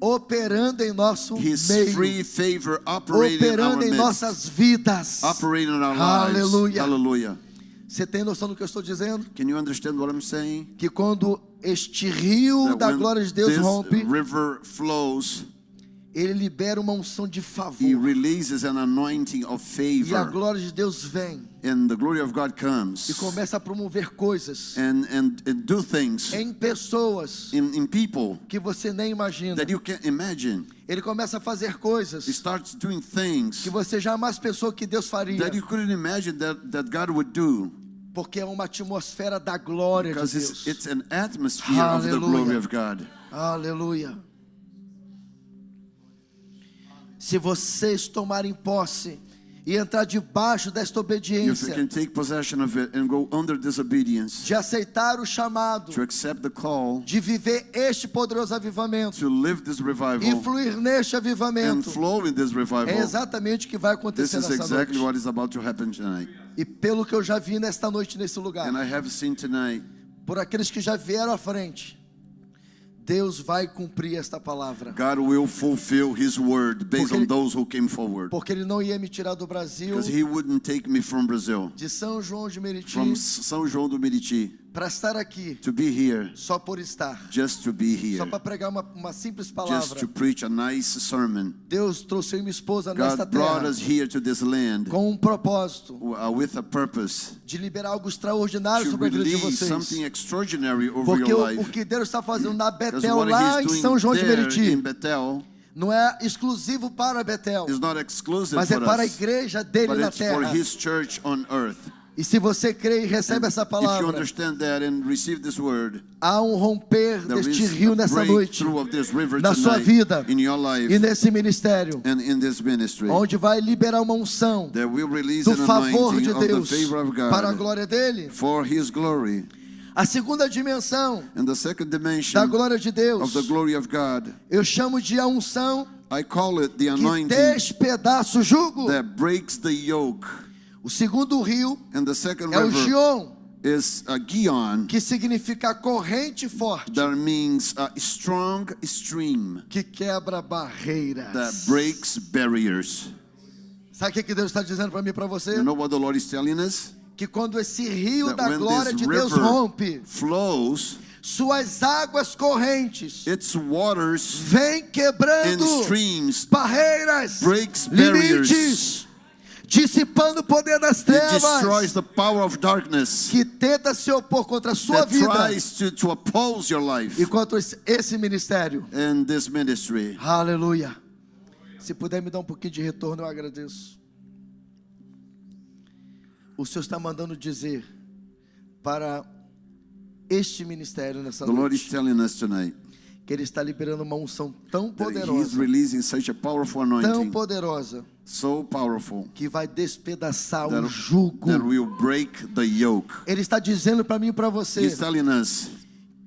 operando em nosso His meio, free favor operating in our operando em midst, nossas vidas. operating in our lives. Aleluia. Hallelujah. Você tem noção do que eu estou dizendo? Can you understand what I'm saying? Que quando este rio That da when glória de Deus this rompe, river flows, ele libera uma unção de He favor. releases an anointing of E a favor, glória de Deus vem and the glory of God e comes começa a promover coisas and do things em pessoas in people que você nem imagina. that you can't imagine. Ele começa a fazer He coisas starts doing things que você jamais pensou que Deus faria, that you couldn't imagine that God would do, porque é uma atmosfera da glória de because Deus. it's an atmosphere of the Hallelujah. glory of God. Aleluia. Se vocês tomarem posse e entrar debaixo desta If you obediência, can take possession of it and go under disobedience, de aceitar o chamado, to accept the call, de viver este poderoso avivamento to live this e revival fluir neste and avivamento, flow in this é revival, exatamente o que vai this acontecer is nessa exactly noite. what is about to happen tonight. E pelo que eu já vi nesta noite, nesse lugar, And I have seen tonight, por aqueles que já vieram à frente, Deus vai cumprir esta palavra. God will fulfill His word based Porque on those who came forward. Porque Ele não ia me tirar do Brasil, Because He wouldn't take me from Brazil, de São João de Meriti, from São João do Meriti, para estar aqui, to be here, só por estar. just to be Só here, para pregar uma simples just palavra. to preach a nice sermon. Deus trouxe eu e minha esposa nesta God brought terra us here to this land com um propósito with a purpose de liberar algo extraordinário to sobre a vida de release vocês. something extraordinary over Porque your o life. que Deus está fazendo na Because Betel, what lá He's em São doing João de there Meriti, in Bethel não é exclusivo para Betel, is not exclusive mas é for para a us, igreja dele but na it's for terra. His church on earth. E se você crê e recebe essa If you palavra, understand that and receive this word, há um romper there deste is rio a nessa noite, breakthrough of this river na sua tonight vida in your e life nesse ministério, and in this ministry, onde vai liberar uma unção that will release do an favor anointing de of the Deus favor of para a God glória dele. for His glory. A segunda dimensão And the second da dimension glória de Deus, of the glory of God, eu chamo de a unção I call it the que anointing despedaça o jugo. that breaks the yoke. O segundo rio And the second é o river Gion, is a Gion, que significa corrente forte, that means a strong stream que quebra barreiras. that breaks barriers. Sabe o que Deus está dizendo para mim e para você? You know what the Lord is telling us? Que quando esse rio That da when glória this de Deus river rompe, flows, Suas águas correntes its waters vêm and quebrando streams barreiras, breaks barriers. limites, dissipando o poder das It destroys trevas the power of darkness que tenta se opor contra a sua that vida tries to oppose your life e contra esse ministério. and this ministry. Aleluia. Se puder me dar um pouquinho de retorno, eu agradeço. O Senhor está mandando dizer para este ministério nessa The Lord is noite telling us tonight que Ele está liberando uma unção tão that He's poderosa, releasing such a powerful tão anointing, poderosa, so powerful, que vai despedaçar o that jugo. will break the yoke. Ele está dizendo para mim e para você He's telling us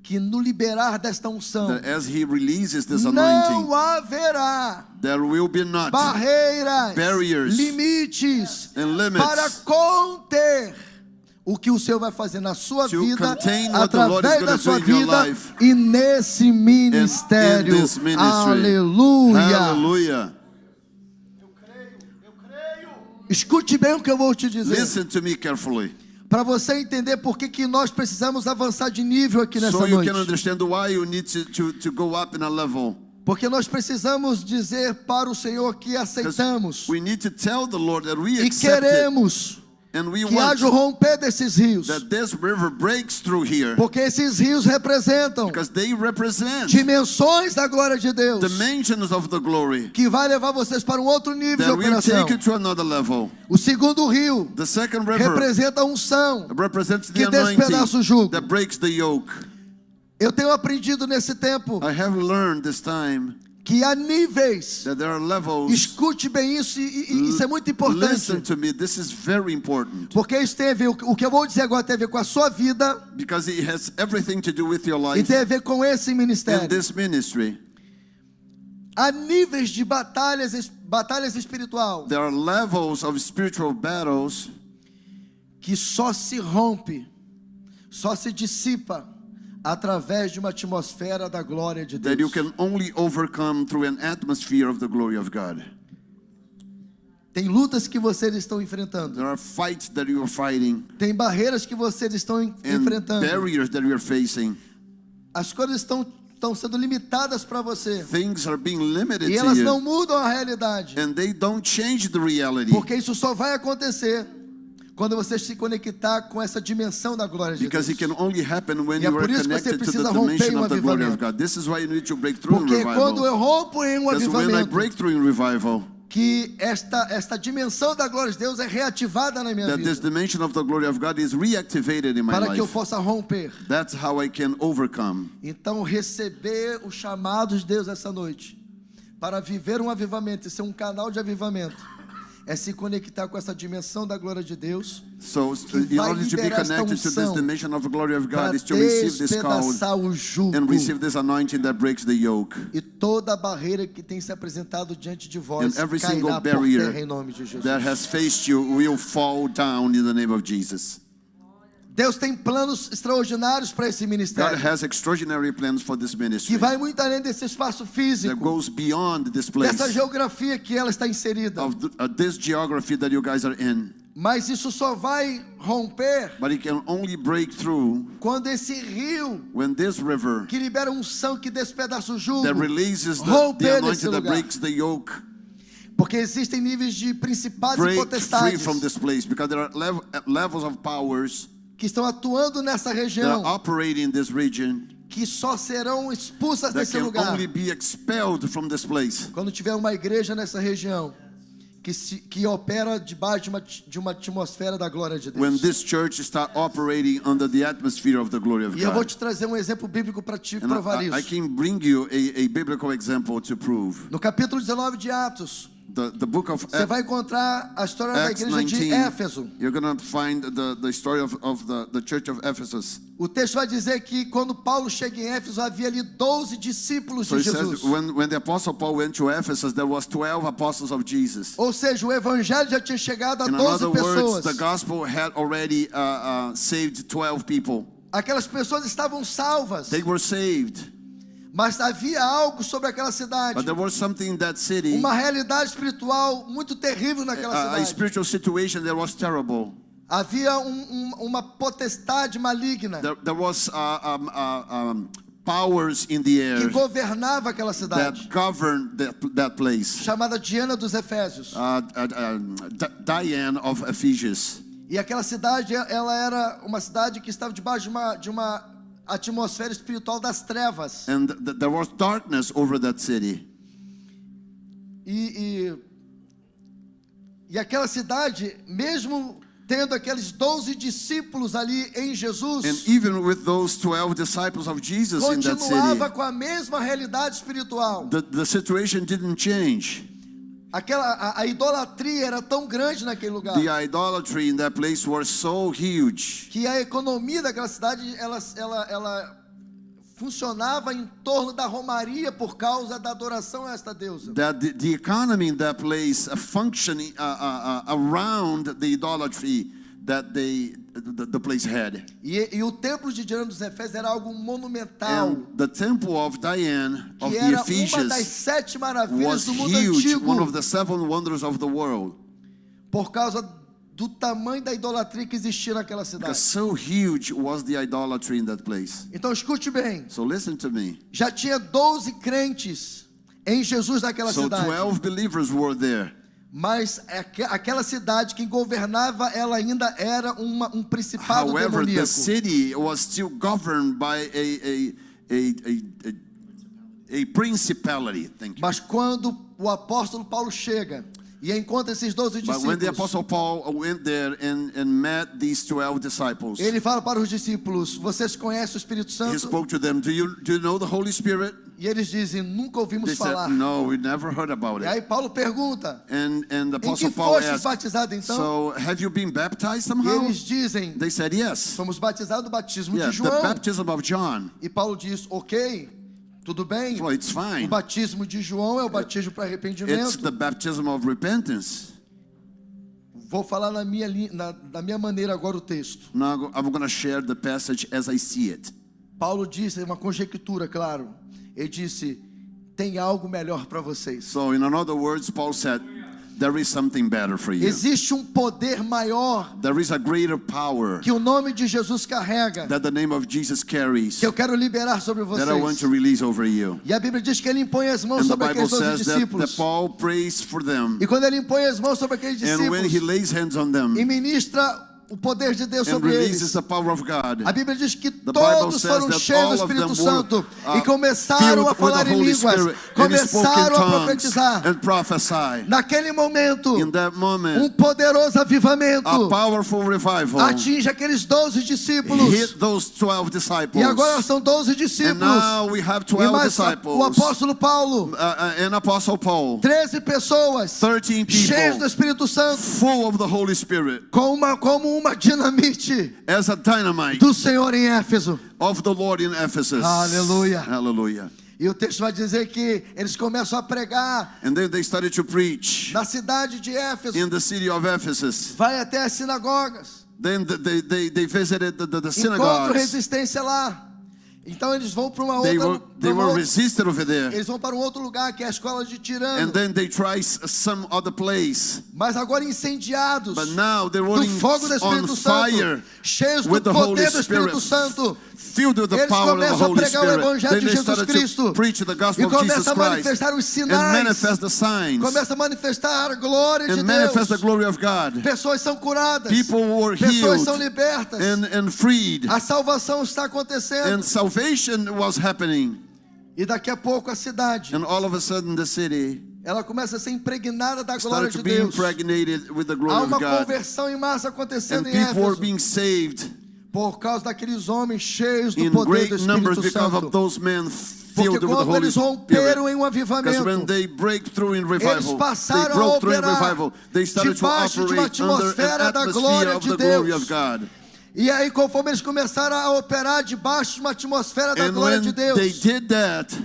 que no liberar desta unção that as He releases this anointing, não haverá there will be not barreiras, barriers limites and limits para conter o que o Senhor vai fazer na sua to vida, contain what the Lord is através gonna da do sua in your vida life e nesse ministério. this ministry. Aleluia. Hallelujah. Escute bem o que eu vou te dizer, Listen to me carefully, para você entender por que nós precisamos avançar de nível aqui nessa so you noite. can understand why you need to go up in a level. Porque nós precisamos dizer para o Senhor que 'Cause aceitamos we need to tell the Lord that we e accept it, queremos and we que want haja o romper desses rios, that this river breaks through here, porque esses rios representam because they represent dimensões da glória de Deus, dimensions of the glory que vai levar vocês para um outro nível de that will operação. take you to another level. O segundo rio The second river representa a unção. represents the que despedaça o jugo. anointing that breaks the yoke. Eu tenho aprendido nesse tempo I have learned this time que há níveis. that there are levels. Escute bem isso e isso é muito importante. Listen to me, this is very important, Porque isso tem a ver, o que eu vou dizer agora tem a ver com a sua vida because it has everything to do with your e life tem a ver com esse and ministério. this ministry. Há níveis de batalhas espiritual There are levels of spiritual battles que só se rompe, só se dissipa através de uma atmosfera da glória de that you Deus. can only overcome through an atmosphere of the glory of God. Tem lutas que vocês estão enfrentando, There are fights that you are fighting tem barreiras que vocês estão and enfrentando. barriers that you are facing. As coisas estão sendo limitadas para você Things are being limited e to elas não you, mudam a realidade, and they don't change the reality, porque isso só vai acontecer quando você se conectar com essa dimensão da glória de because Deus. it can only happen when E é you are por isso que você connected to precisa the romper em dimension um of the glory of avivamento. God. This is why you need to break through in Porque quando revival. eu rompo em um Because when I avivamento, break through in revival, que esta dimensão da glória de Deus é reativada na minha that this vida, dimension of the glory of God is reactivated in my para que eu life. possa romper. That's how I can overcome. Então, receber o chamado de Deus essa noite, para viver um avivamento e ser um canal de avivamento, é se conectar com essa dimensão da glória de Deus, So in vai order to be liberar esta connected to this unção dimension of the glory of para God is to receive this call despedaçar o jugo and receive this anointing that breaks the yoke. e toda a barreira que tem se apresentado diante de vós And every cairá single por terra barrier em nome de Jesus. that has faced you will fall down in the name of Jesus. Deus tem planos extraordinários para esse God ministério, has extraordinary plans for this ministry que vai muito além desse espaço that físico, goes beyond this place, dessa geografia que ela está inserida. of this geography that you guys are in. Mas isso só vai romper But it can only break through quando esse rio when this river que libera unção que despedaça o jugo that releases the romper nesse anointing that lugar. breaks the yoke Porque existem níveis de principados e break free potestades from this place, because there are levels of powers que estão atuando nessa that are região, operating in this region que só serão expulsas that desse can lugar only be expelled from this place. quando tiver uma igreja nessa região que opera debaixo de uma atmosfera da glória de When Deus. this church start operating under the atmosphere of the glory of E eu vou God. te trazer um exemplo bíblico para te And provar I isso. can bring you a biblical example to prove. No capítulo 19 de Atos, The book of você vai encontrar a história da Acts igreja de 19, Éfeso. you're going to find the story of the church of Ephesus. O texto vai dizer que quando Paulo chega em Éfeso, havia ali 12 discípulos So de it Jesus. says when the apostle Paul went to Ephesus, there was 12 apostles of Jesus. Ou seja, o evangelho já tinha chegado a In 12 other words, pessoas. the gospel had already saved 12 people. Aquelas pessoas estavam salvas, They were saved, mas havia algo sobre aquela cidade, but there was something in that city, uma realidade espiritual muito terrível naquela a cidade. spiritual situation that was terrible. Havia uma potestade maligna There was powers in the que air governava aquela cidade, that governed that place. chamada Diana dos Efésios. Diane of Ephesus. E aquela cidade, ela era uma cidade que estava debaixo de uma atmosfera espiritual das trevas. And there was darkness over that city. E aquela cidade, mesmo tendo aqueles 12 discípulos ali em Jesus, And even with those 12 disciples of Jesus in that continuava city, com a mesma realidade espiritual. the situation didn't change. A idolatria era tão grande naquele lugar The idolatry in that place was so huge que a economia daquela cidade ela funcionava em torno da romaria por causa da adoração a esta deusa. that the economy in that place functioning around the idolatry that the place had. E o templo de Diana dos Efésios era algo monumental, And the temple of Diane of que the era uma das Ephesians 7 maravilhas was do mundo huge, one antigo, of the 7 wonders of the world. por causa do tamanho da idolatria que existia naquela cidade. Because so huge was the idolatry in that place. Então escute bem, So listen to me. já tinha 12 crentes em Jesus naquela So cidade, 12 believers were there. mas aquela cidade, quem governava ela ainda era um principado However, the demoníaco. city was still governed by a principality. Thank you. Mas quando o apóstolo Paulo chega e encontra esses 12 But when the discípulos, Apostle Paul went there and met these 12 disciples, ele fala para os discípulos: vocês conhecem o Espírito he Santo? spoke to them. Do you know the Holy Spirit? E eles dizem: nunca ouvimos They falar. said, no, we never heard about E it. aí Paulo pergunta: And the em que Apostle Paul fostes asked, batizados então? so have you been baptized E somehow? eles dizem: They said, yes. somos batizados do batismo de Yes, the João. baptism of John. E Paulo diz: ok, tudo bem. Well, it's O fine. batismo de João é o batismo para It's arrependimento. the baptism of repentance. Vou falar na minha maneira agora o texto. Now I'm going to share the passage as I see it. Paulo disse, é uma conjectura, claro. Ele disse: tem algo melhor para vocês. So in other words, Paul said, there is something better for you. Existe poder maior There is a greater power que o nome de Jesus carrega, that the name of Jesus carries que eu quero liberar sobre that I want vocês. to release over you. E a Bíblia diz que ele impõe as mãos And the sobre Bible aqueles 12 says that discípulos. Paul prays for them. E quando ele impõe as mãos sobre aqueles And when he discípulos lays hands on them e ministra o poder de Deus and sobre releases eles, the power of God, a Bíblia diz que Bible todos says foram that cheios do all of Espírito them were, Santo e filled começaram a with falar the em Holy línguas, Spirit and spoke in começaram a tongues profetizar. and prophesy. Naquele momento, In that moment, poderoso avivamento a powerful revival atinge aqueles 12 discípulos. hit those 12 disciples. E agora são 12 And discípulos. now we have E 12 mais o disciples. apóstolo Paulo, And Apostle Paul, 13 pessoas 13 cheias do people, Espírito Santo, full of the Holy Spirit, como uma dinamite as a dynamite do Senhor em Éfeso. of the Lord in Ephesus. Aleluia. Hallelujah. E o texto vai dizer que eles começam a pregar And then they started to preach na cidade de Éfeso, in the city of Ephesus. vai até as sinagogas, Then they visited the encontram synagogues. resistência lá. Então eles vão para uma They outra, were resisted over there. eles vão para um outro lugar que é a escola de And Tirano, then they tried some other place. mas agora incendiados But now they were do fogo do on Espírito Santo, fire, cheios do with the Holy poder do Espírito Spirit, Santo. filled with the Eles power of the começam a Holy pregar o Spirit. evangelho Then de they Jesus started Cristo to preach the e gospel of Jesus começa a Christ manifestar os and sinais, manifest the signs começa a manifestar a glória de and manifest the Deus. glory of God. Pessoas são curadas, People were pessoas healed são libertas, and freed, a salvação está acontecendo. and salvation was happening. E daqui a pouco a cidade, And all of a sudden the city ela começa a ser impregnada da glória started de to be Deus. impregnated with the Há glory uma of God. conversão em massa And acontecendo em people were Éfeso being saved por causa daqueles homens cheios do in poder great do numbers Espírito because of Santo. those men Porque filled with the quando Holy eles romperam Spirit. em um Because when avivamento, they break through in eles revival, they passaram a broke through in operar revival. They started to debaixo de uma operate under an atmosfera da atmosphere glória of de the glory Deus. of God. E aí, conforme eles começaram a operar debaixo de uma atmosfera da And glória when de Deus, they did that,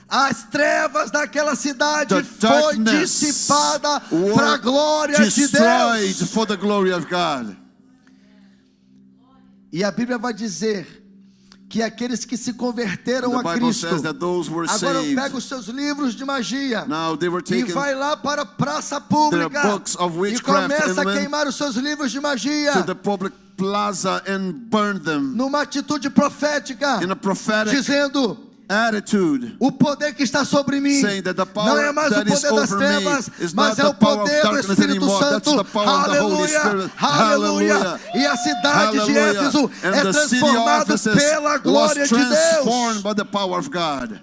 as trevas daquela cidade the foi darkness dissipada para a were glória de destroyed Deus. for the glory of God. E a Bíblia vai dizer que aqueles que se converteram The a Bible Cristo, says that those who were agora saved, pega os seus livros de magia now they were e taken vai lá para a praça pública their books of e witchcraft começa and a went queimar os seus livros de magia to the public plaza and burned them numa atitude profética, in a prophetic dizendo: attitude, o poder que está sobre mim saying that the não é power mais o that is poder das over me trevas, is mas not é the o power of poder do darkness Espírito anymore. That's Santo. the power of the Holy Aleluia, Spirit. aleluia. Hallelujah. E a cidade de Hallelujah. Éfeso And é the city of transformada Ephesus pela glória was de transformed Deus, by the power of God.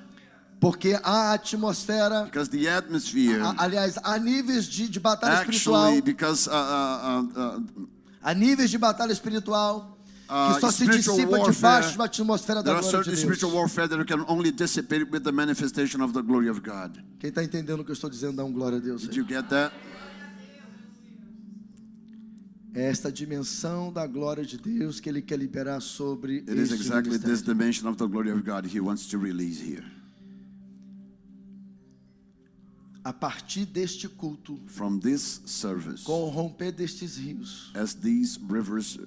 porque a atmosfera, Because the atmosphere, aliás, há níveis de batalha espiritual, actually, because há níveis de batalha espiritual que só se spiritual dissipa warfare, debaixo da atmosfera da there are glória de certain Deus. spiritual warfare that can only dissipate with the manifestation of the glory of God. Quem está entendendo o que eu estou dizendo, dá glória a Deus. Did you get that? É esta dimensão da glória de Deus que Ele quer liberar sobre It is este exactly this ministério. dimension of the glory of God He wants to release here. A partir deste culto, From this service, com o romper destes rios, as these rivers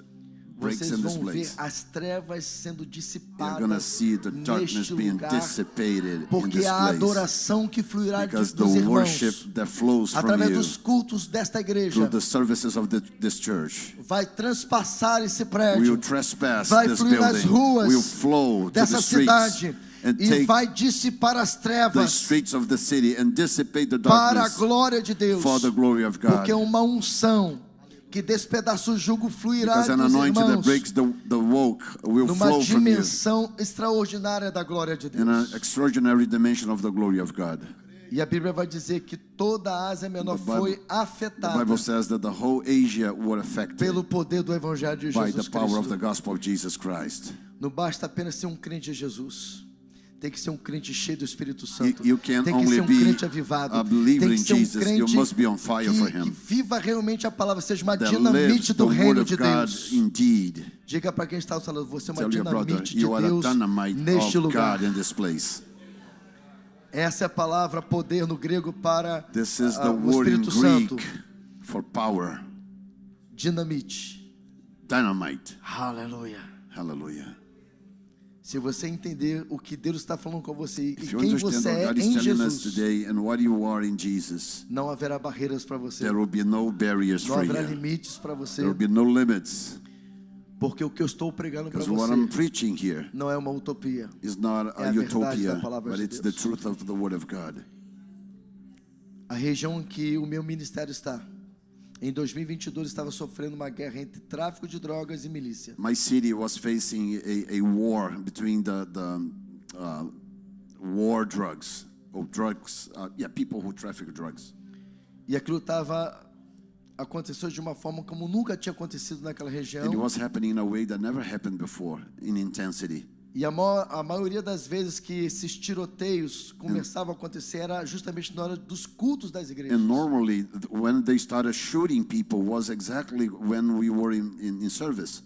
breaks vocês in this vão ver place, as trevas sendo you're dissipadas going to see the darkness neste being lugar, dissipated in porque this a place. adoração que fluirá Because the dos irmãos worship that flows from através you dos cultos desta igreja through the services of this church vai transpassar esse will prédio, trespass vai this fluir nas building, ruas will flow to the dessa streets cidade and e take vai dissipar as the trevas streets of the city and dissipate the para a darkness glória de Deus, for the glory of God. porque uma unção que despedaça o jugo fluirá Because an dos anointing that irmãos breaks the yoke will numa flow from you dimensão extraordinária da glória de in an Deus. extraordinary dimension of the glory of God. E a Bíblia vai dizer que toda a Ásia Menor The Bible- foi The afetada Bible says that the whole Asia were affected pelo poder do Evangelho de by the Jesus power of the Cristo. gospel of Jesus Christ. Não basta apenas ser um crente de Jesus. Tem que ser um crente cheio do Espírito Santo. You can't Tem que only ser um be crente avivado. a believer Tem que in ser um Jesus, you crente must be on fire for que him. viva realmente a palavra, seja uma That dinamite lives the do word reino of de God Deus. indeed. Diga para quem está ao seu lado, você é uma Tell your brother, dinamite de you are a Deus dynamite neste of lugar. God in this place. Essa é a palavra poder no grego para This is the o word in Espírito Santo. Greek for power. Dinamite. Dynamite. Aleluia. Hallelujah. Se você entender o que Deus está falando com você e If you quem understand você what é God is em telling us Jesus, today and what you are in Jesus, não haverá barreiras para você. there will be no barriers Não for haverá you. limites para você. There will be no limits. Porque o que eu estou pregando para Because what I'm você preaching here não é uma utopia. is not É a a verdade utopia, da palavra but de it's Deus. the truth of the Word of God. A região em que o meu ministério está, em 2022, estava sofrendo uma guerra entre tráfico de drogas e milícia. My city was facing a war between the war drugs, or drugs, people who traffic drugs. E aquilo aconteceu de uma forma como nunca tinha acontecido naquela And it região. was happening in a way that never happened before, in intensity. E a maioria das vezes que esses tiroteios começavam a acontecer era justamente na hora dos cultos das igrejas. And normally, when they started shooting people was exactly when we were in service.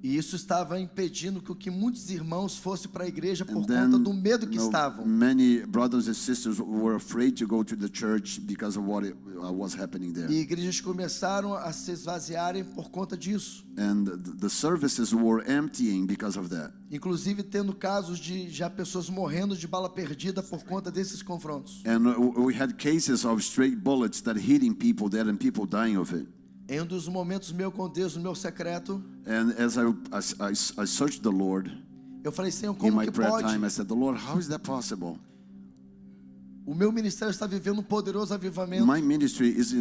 E isso estava impedindo que muitos irmãos fossem para a igreja por And conta then, do medo que estavam. many brothers and sisters were afraid to go to the church because of what was happening there. E igrejas começaram a se esvaziarem por conta disso. And the services were emptying because of that. Inclusive tendo casos de já pessoas morrendo de bala perdida por conta desses confrontos. And we had cases of straight bullets that hitting people there and people dying of it. Em um dos momentos meu com Deus, no meu secreto, And as I searched the Lord eu falei, Senhor, in como my que prayer pode? time, I said, "The Lord, how is that possible? O meu ministério está vivendo um poderoso avivamento My ministry is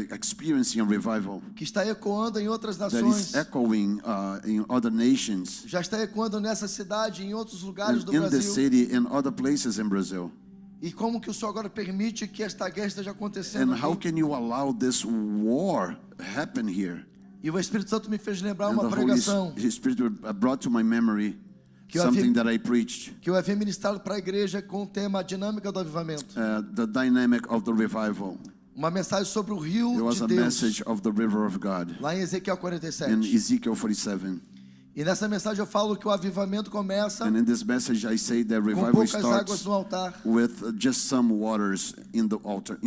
experiencing a revival que está ecoando em outras that is nações. echoing in other nations, Já está ecoando nessa cidade e em outros lugares do in the Brasil. city, in other places in Brazil. E como que o Senhor agora permite que esta guerra esteja acontecendo And how aqui? can you allow this war happen here?" E o Espírito Santo me fez lembrar And uma the Holy pregação Spirit brought to my memory que eu something havia, that I preached, que eu havia ministrado para a igreja com o tema a dinâmica do avivamento. the dynamic of the revival. Uma mensagem sobre o rio It was de a Deus, message of the river of God lá em Ezequiel in 47. Ezekiel 47. E nessa mensagem eu falo que o avivamento começa And in this message, I say that com revival poucas águas starts no altar, with just some waters in the altar,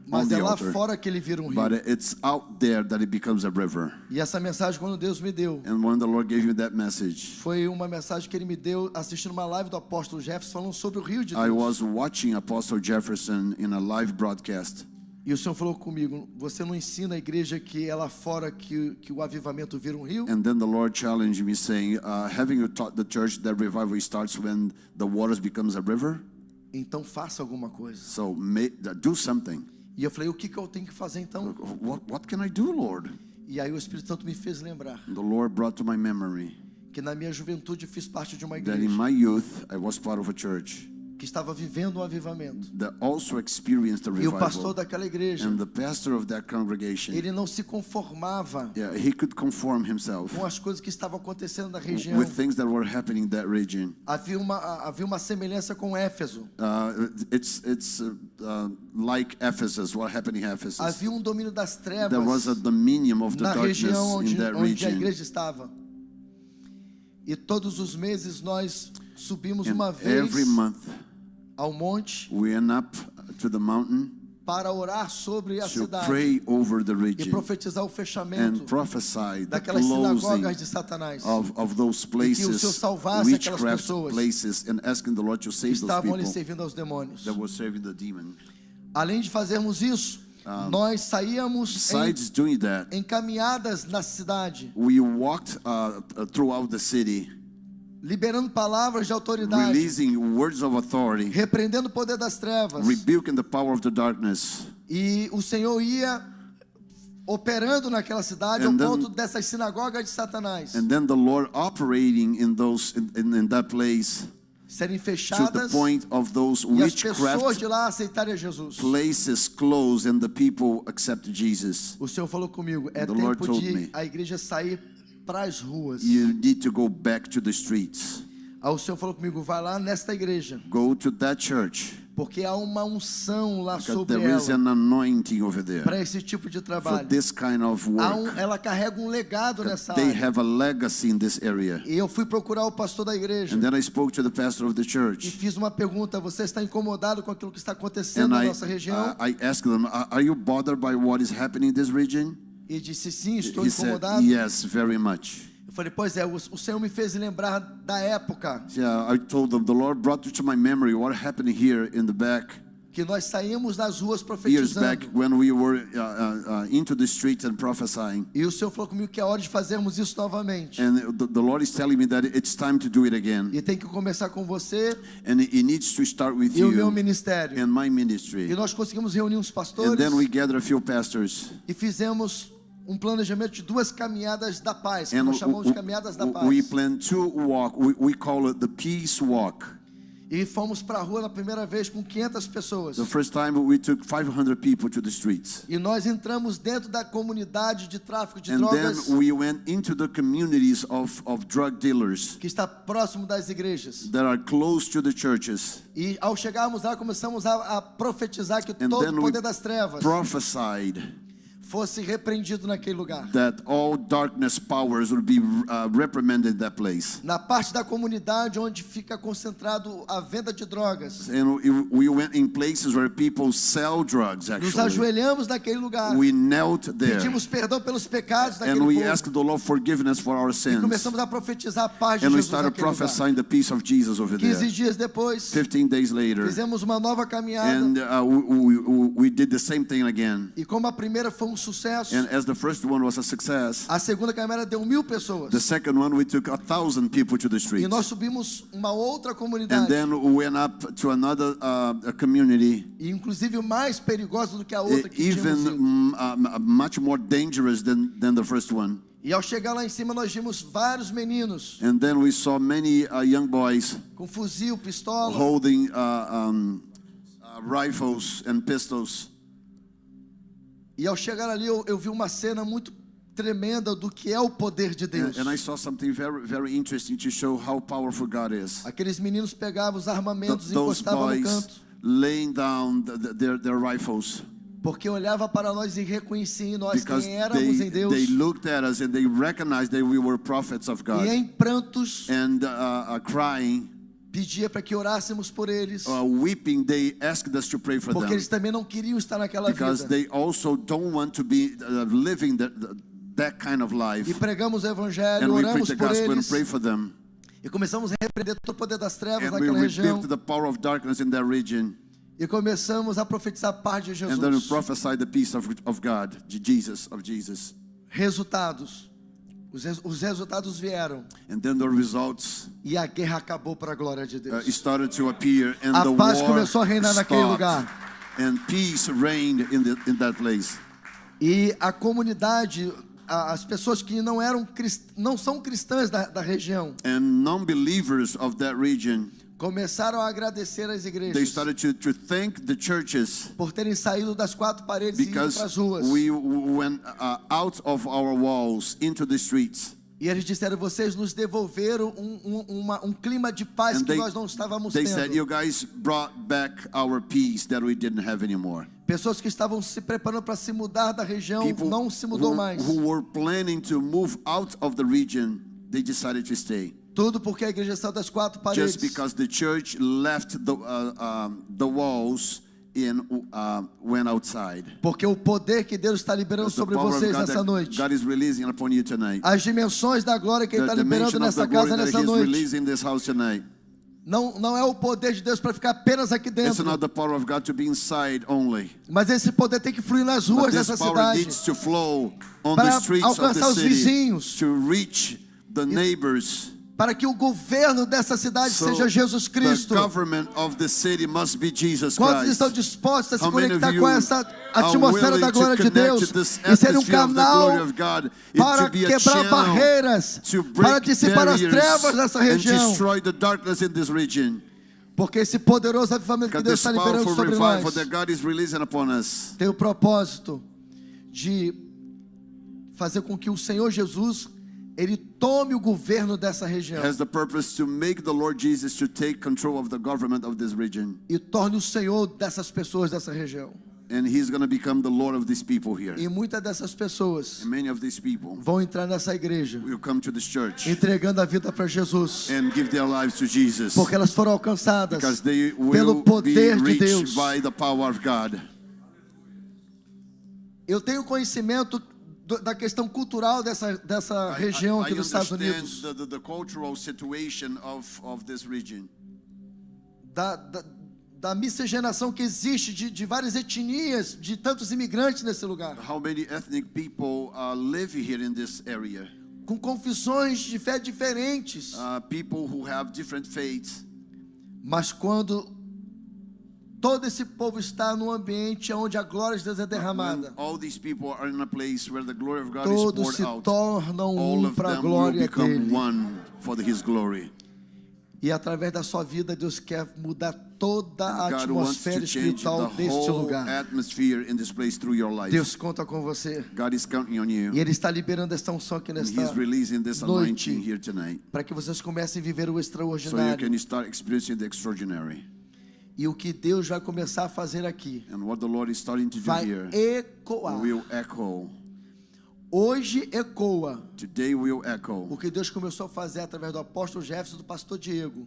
on mas the é lá altar. fora que ele vira rio. But it's out there that it becomes a river. E essa mensagem, quando Deus me deu, And when the Lord gave me that message, foi uma mensagem que ele me deu assistindo uma live do apóstolo Jefferson falando sobre o rio de I Deus. was watching Apostle Jefferson in a live broadcast. E o Senhor falou comigo, você não ensina a igreja que é lá fora que o avivamento vira um rio? And then the Lord challenged me saying, haven't you taught the church that revival starts when the waters becomes a river? Então faça alguma coisa. So do something. E eu falei, o que eu tenho que fazer então? What can I do, Lord? E aí o Espírito Santo me fez lembrar The Lord brought to my memory que na minha juventude fiz parte de uma that in igreja my youth, I was part of a church que estava vivendo um avivamento. that also experienced a E o pastor revival. daquela igreja, And the pastor of that congregation, ele não se conformava yeah, he could conform himself com as coisas que estavam acontecendo na região. with things that were happening in that region. Havia uma semelhança com Éfeso. It's like Ephesus, what happened in Ephesus. Havia um domínio das There trevas was a dominion of the na região darkness in that onde a region. igreja estava. E todos os meses nós subimos And uma vez every month ao monte we went up to the mountain para orar sobre a to cidade pray over the e region profetizar o and fechamento prophesy the daquelas sinagogas closing de Satanás of those que o Senhor places, salvasse aquelas witchcraft pessoas places, and asking the Lord to que save those estavam ali people servindo aos demônios. that were serving the demon. Além de fazermos isso, nós saíamos Besides doing that, em caminhadas na cidade, we walked throughout the city, liberando palavras de autoridade, releasing words of authority, repreendendo o poder das trevas. rebuking the power of the darkness. E o Senhor ia operando naquela cidade ao And then- ponto dessas sinagogas de Satanás And then the Lord operating in those in that place serem to the fechadas point of those e as pessoas witchcraft de lá aceitarem a Jesus. places closed and the people accept Jesus. O Senhor falou comigo, é The Lord tempo told de me. a igreja sair para as ruas. You need to go back to the streets. Aí o Senhor falou comigo, vai lá nesta igreja, Go to that church porque há uma unção lá because sobre there is ela an anointing over there para esse tipo de for trabalho. this kind of work. Ela carrega um legado nessa They área. have a legacy in this area. E eu fui procurar o pastor da igreja And then I spoke to the pastor of the e church. fiz uma pergunta, você está incomodado com aquilo que está acontecendo And na nossa região? I asked them, are you bothered by what is happening in this region? E disse, sim, estou He said, incomodado. yes, very much. Eu falei, pois é, o Senhor me fez lembrar da época Yeah, I told them, the Lord brought to my memory what happened here in the back, que nós saímos nas ruas years back, profetizando. when we were into the streets and prophesying. E o Senhor falou comigo que é hora de fazermos isso novamente. And the Lord is telling me that it's time to do it again. E tem que começar com você And it needs to start with e o meu you ministério. and my E ministry. nós conseguimos reunir uns And pastores then we gather a few pastors. e fizemos um planejamento de 2 caminhadas da paz, que And nós chamamos de caminhadas da we paz. plan to walk, we call it the peace walk. E fomos para a rua na primeira vez com 500 pessoas. The first time we took 500 people to the streets. E nós entramos dentro da comunidade de tráfico de And drogas then we went into the communities of drug dealers que está próximo das igrejas. that are close to the churches. E ao chegarmos lá, começamos a profetizar que And todo then o we poder das trevas prophesied fosse repreendido naquele lugar. that all darkness powers would be reprimanded in that place. Na parte da comunidade onde fica concentrado a venda de drogas. And we went in places where people sell drugs, Nos actually. ajoelhamos naquele lugar. We knelt there. Pedimos perdão pelos pecados daquele And we povo. asked the Lord forgiveness for our E sins. começamos a profetizar a paz de And we Jesus started naquele lugar. prophesying the peace of Jesus over 15 there. dias depois, 15 days later. fizemos uma nova caminhada. And we did the same thing again. E como a primeira foi um sucesso, And as the first one was a success, a segunda caminhada deu 1.000 pessoas. the second one we took 1,000 people to the E streets. nós subimos uma outra And comunidade, then we went up to another community, e inclusive mais perigosa do que a outra que tínhamos ido. even much more dangerous than the first one. E ao chegar lá em cima nós vimos vários meninos And then we saw many young boys com fuzil, pistola. holding rifles and pistols. E ao chegar ali eu vi uma cena muito tremenda do que é o poder de Deus. And I saw something very, very interesting to show how powerful God is. Aqueles meninos pegavam os armamentos e Those encostavam no boys canto. laying down their rifles. Porque olhava para nós e reconhecia em nós because quem éramos em Deus. they looked at us and they recognized that we were prophets of God. E em prantos And crying, pedia para que orássemos por eles, weeping, they asked us to pray for porque them. eles também não queriam estar naquela Because vida. they also don't want to be living that kind of life. E pregamos o evangelho, And we preach oramos the por gospel and eles, pray for them. e começamos a repreender todo o poder das trevas And we naquela região, rebuked the power of darkness in that region. e começamos a profetizar a paz de And then we Jesus. prophesied the peace of God, of Jesus. Resultados. Os resultados vieram, And then the results e a guerra acabou para a glória de Deus. started to appear, and A the paz war começou a reinar naquele stopped. lugar. And peace reigned in that place. E a comunidade, as pessoas que não são cristãs da região, And non-believers of that region, começaram a agradecer às they igrejas started to thank the churches por terem saído das quatro paredes e ido para as because ruas. we went out of our walls into the streets. E eles disseram: vocês nos devolveram um clima de paz And que nós não estávamos they said, you tendo. guys brought back our peace that we didn't have anymore. Pessoas que estavam se preparando para se mudar da região, People não se mudou mais. who were planning to move out of the region, they decided to stay. Tudo porque a igreja saiu das quatro paredes. Just because the church left the walls and went outside. Porque o poder que Deus está liberando That's the sobre power of vocês God nessa that noite. God is releasing upon you tonight. As dimensões da glória que Ele The está liberando dimension of the nessa glory casa that nessa He is noite. releasing in this house tonight. Não é o poder de Deus para ficar apenas aqui It's dentro. not the power of God to be inside only. Mas esse poder tem que fluir nas But ruas this dessa power cidade. needs to flow on Para the streets of alcançar the os city vizinhos. to reach the neighbors. Para que o governo dessa cidade So seja Jesus Cristo. the government of the city must be Jesus Quantos Christ. estão dispostos a se How many of conectar you com essa are atmosfera willing da to glória de connect Deus to this e ser um atmosphere of the canal glory of God, and para to be a quebrar channel barreiras, to para break dissipar as barriers trevas dessa and região? destroy the darkness in this region? Porque esse poderoso avivamento que Because Deus this está liberando powerful sobre revival nós that God is releasing upon us tem o propósito de fazer com que o Senhor Jesus Ele tome o governo dessa região has the purpose to make the Lord Jesus to take control of the government of this region. e torne o Senhor dessas pessoas dessa região. And He's going to become the Lord of these people here. E muitas dessas pessoas And many of these people vão entrar nessa igreja will come to this church entregando a vida para Jesus, and give their lives to Jesus. porque elas foram alcançadas Because they pelo will be poder de reached Deus. by the power of God. Eu tenho conhecimento da questão cultural dessa região aqui I dos Estados understand Unidos, the cultural situation of this region. da miscigenação que existe de várias etnias, de tantos imigrantes nesse lugar, How many ethnic people live here in this area? com confissões de fé diferentes, People who have different faiths. mas quando todo esse povo está num ambiente onde a glória de Deus é When derramada, all these people are in a place where the glory of God is todos poured se out, tornam all of para a them will glória become dele. one for His glory. E através da sua vida Deus quer mudar toda a God wants atmosfera to change espiritual the deste whole lugar. atmosphere in this place through your life. Deus conta com você. God is counting on you. E Ele está liberando esta unção aqui And nesta He's releasing this noite, anointing here tonight. para que vocês comecem a viver o So you extraordinário. can start experiencing the extraordinary. E o que Deus vai começar a fazer aqui And what the Lord is starting to do vai here ecoar. will echo. Hoje ecoa Today will o echo. que Deus começou a fazer através do apóstolo Jefferson e do pastor Diego.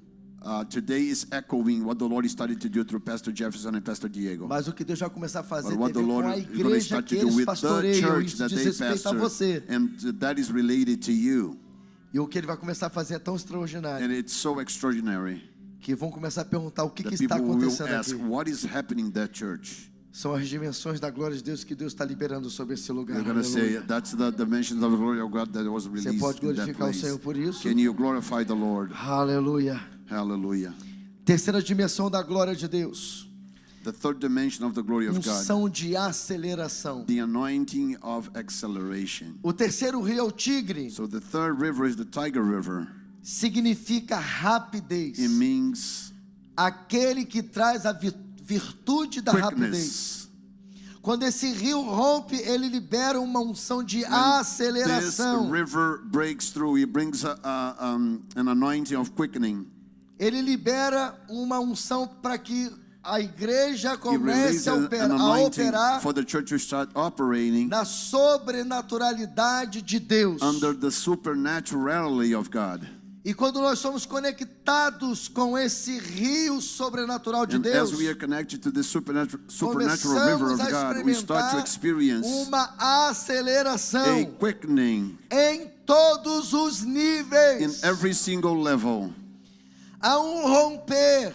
Today is echoing what the Lord started to do through Pastor Jefferson and Pastor Diego. Mas o que Deus vai começar a fazer But tem a what ver the com Lord a is going to igreja start que to do eles with the pastoreiam. church Isso that diz they respeito a pastor, você. and that is related to you. E o que Ele vai começar a fazer é tão extraordinário And it's so extraordinary que vão começar a perguntar o que that está people will acontecendo ask, aqui. what is happening in that church? São as dimensões da glória de Deus que Deus está liberando sobre esse lugar. They're going to say, Aleluia. that's the dimensions of the glory of God that was Você released pode in that glorificar o place. Senhor por isso? Can you glorify the Lord? Aleluia. Hallelujah. Terceira dimensão da glória de Deus. The third dimension of the glory of God. Unção de aceleração. The anointing of acceleration. O terceiro rio é o Tigre. So the third river is the Tiger River. Significa rapidez. It means Aquele que traz a virtude da rapidez. quickness. Quando esse rio rompe, ele libera uma unção de This aceleração. river breaks through. It brings an anointing of quickening. Ele libera uma unção para que a igreja He comece released an a anointing operar for the church to start operating na sobrenaturalidade de Deus. under the supernaturality of God. E quando nós somos conectados com esse rio sobrenatural de And Deus, as we are connected to the supernatural river começamos of a God, we start to experimentar experience uma a aceleração quickening em todos os in níveis. every single level. Há romper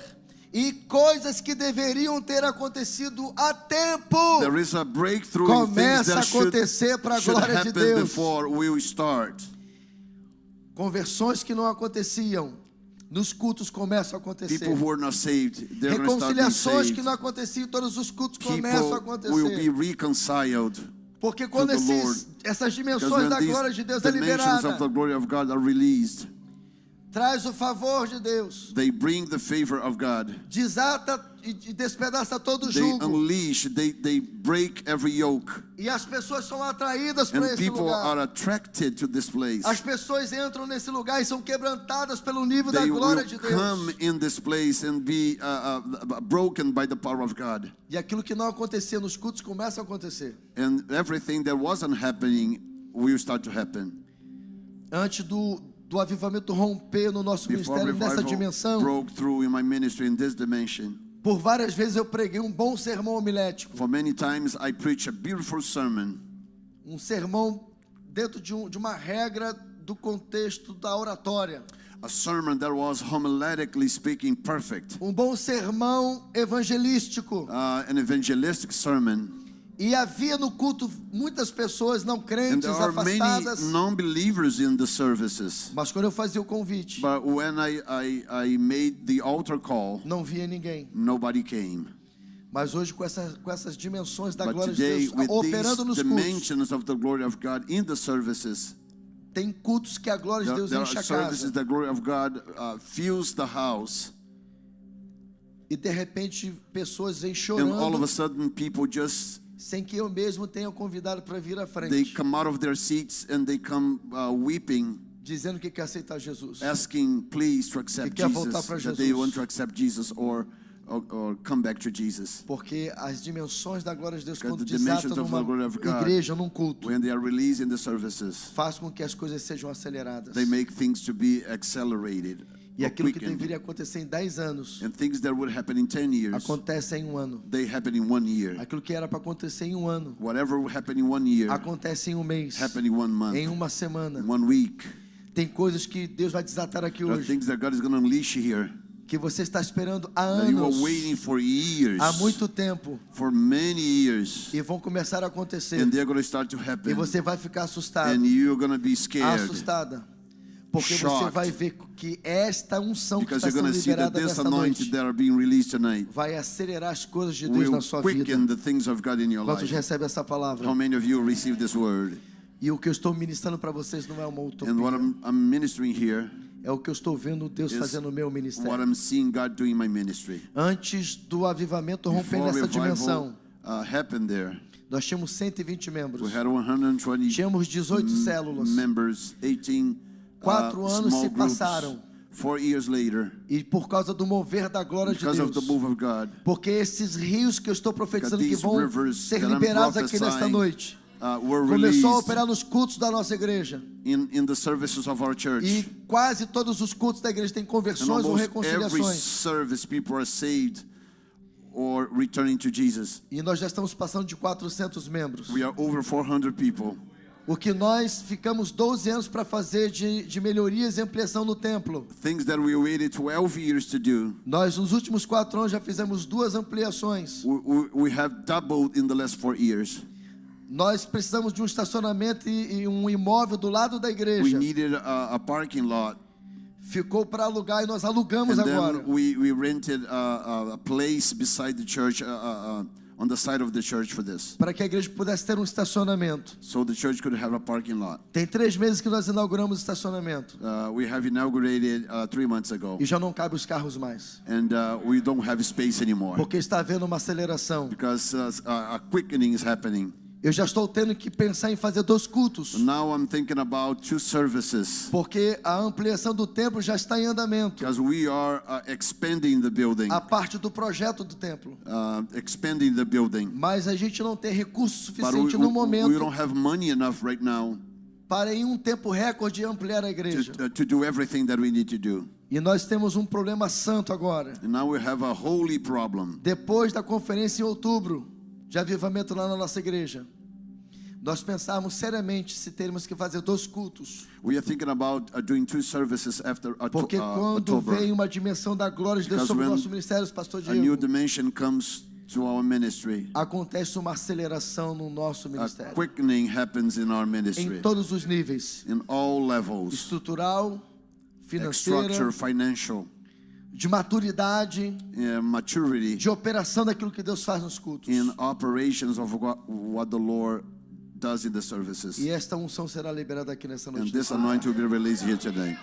e coisas que deveriam ter acontecido há tempo There is a breakthrough in things começa a that should acontecer para a glória de happen Deus. before we start. Conversões que não aconteciam nos cultos começam a acontecer. People who are not saved, they're going to start being Reconciliações saved. que não aconteciam em todos os cultos começam a People will be acontecer. reconciled. Porque quando to the Lord. essas Because dimensões when da these glória de Deus é dimensions of the liberada, glory of God are released, traz o favor de Deus, they bring the favor of God. desata e despedaça todo o They jugo. unleash, they break every yoke. E as pessoas são atraídas para And esse people are lugar. attracted to this place. As pessoas entram nesse lugar e são quebrantadas pelo nível da They glória will de come Deus. in this place and be broken by the power of God. E aquilo que não acontecia nos cultos começa a acontecer. And everything that wasn't happening will start to happen. Antes do avivamento romper no nosso Before ministério nessa revival dimensão, broke through in my ministry in this dimension, por várias vezes eu preguei um bom sermão homilético. for many times I preach a beautiful sermon, Sermão dentro de uma regra do contexto da oratória. a sermon that was homiletically speaking perfect, Bom sermão evangelístico. an evangelistic sermon. E havia no culto muitas pessoas não And crentes, there are many afastadas. non-believers in the services. Mas quando eu fazia o convite, But when I made the altar call, não via ninguém. nobody came. Mas hoje com essas dimensões da But glória de today, Deus with operando nos these cultos, dimensions of the glory of God in the services, tem cultos que a glória de Deus there enche are a services casa. the glory of God fills the house. E de repente pessoas vêm And all of chorando a sudden, people just, sem que eu mesmo tenha convidado para vir à they frente, come out of their seats and they come weeping, dizendo que quer aceitar Jesus. asking please to accept Que quer voltar Jesus, para that they Jesus. want to accept Jesus or come back to Jesus. Porque as dimensões da glória de Deus, Because quando the dimensions desatam of the glory numa of God, igreja, num culto, When they are released in the services, faz com que as coisas sejam aceleradas. they make things to be accelerated E or aquilo que quickened. deveria acontecer em 10 anos, And things that would happen in 10 years, acontece em um ano. they happen in 1 year. Aquilo que era para acontecer em um ano, Whatever will happen in 1 year, acontece em um mês, happen in 1 month, em uma semana. 1 week. Tem coisas que Deus vai desatar aqui There are hoje, things that God is going to unleash here que você está esperando há that you anos, are waiting for years, há muito tempo, for many years, e vão começar a acontecer. and they're going to start to E happen, você vai ficar assustado, and you're going to be scared assustada, porque você shocked, vai ver que esta unção que because está you're going sendo to see that liberada this nessa anointing noite that are being released tonight vai acelerar as coisas de Deus will na sua vida. quicken the things of God in your Quantos life. recebem essa How palavra? many of you receive this word? E o que eu estou ministrando para vocês não é uma utopia. And what I'm ministering here, É o que eu estou vendo Deus is fazendo no meu what ministério. I'm seeing God doing in my ministry. Antes do avivamento romper Before nessa dimensão, revival happened there, nós tínhamos 120 membros. we had 120 Tínhamos 18 células. members, 18 4 anos small se groups. passaram. 4 years later, E por causa do mover da glória de because of the Deus, move of God, porque esses rios que eu estou profetizando que these vão rivers ser that I'm liberados aqui nesta prophesying, noite, were released começou a operar nos cultos da nossa igreja. in the services of our church. E quase todos os cultos da igreja têm And conversões ou almost every reconciliações. service, people are saved or returning to Jesus. E nós já estamos passando de 400 membros. We are over 400 people. O que nós ficamos 12 anos para fazer de melhorias e ampliação no templo. Things that we waited 12 years to do, Nós, nos últimos 4 anos, já fizemos 2 ampliações. we have doubled in the last 4 years. Nós precisamos de um estacionamento e um imóvel do lado da We igreja. needed a parking lot. Ficou para alugar e nós alugamos And agora. then we rented a place beside the church, on the side of the church for this. Para que a igreja pudesse ter um estacionamento. So the church could have a parking lot. Tem 3 meses que nós inauguramos o estacionamento. We have inaugurated 3 months ago. E já não cabe os carros mais. And we don't have space anymore. Porque está havendo uma aceleração. Because a quickening is happening. Eu já estou tendo que pensar em fazer 2 cultos, Now I'm thinking about 2 services porque a ampliação do templo já está em andamento. because we are expanding the building. A parte do projeto do templo. Expanding the building. Mas a gente não tem recurso But suficiente no we momento don't have money enough right now para em um tempo recorde ampliar a igreja. to do everything that we need to do. E nós temos um problema santo agora. And now we have a holy problem. Depois da conferência em outubro de avivamento lá na nossa igreja, nós pensamos seriamente se termos que fazer 2 cultos. We are thinking about doing 2 services after Porque quando October. vem uma dimensão da glória de Deus Because sobre o when nosso ministério, pastor A new Diego, dimension comes to our ministry. acontece uma aceleração no nosso A ministério. quickening happens in our Em ministry. todos os níveis. In all levels. Estrutural, financeira, Structure, financial, de maturidade, maturity, de operação daquilo que Deus faz nos cultos. in operations of what the Lord does in the services. E esta unção será liberada aqui nessa And noite. this anointing will be released here today.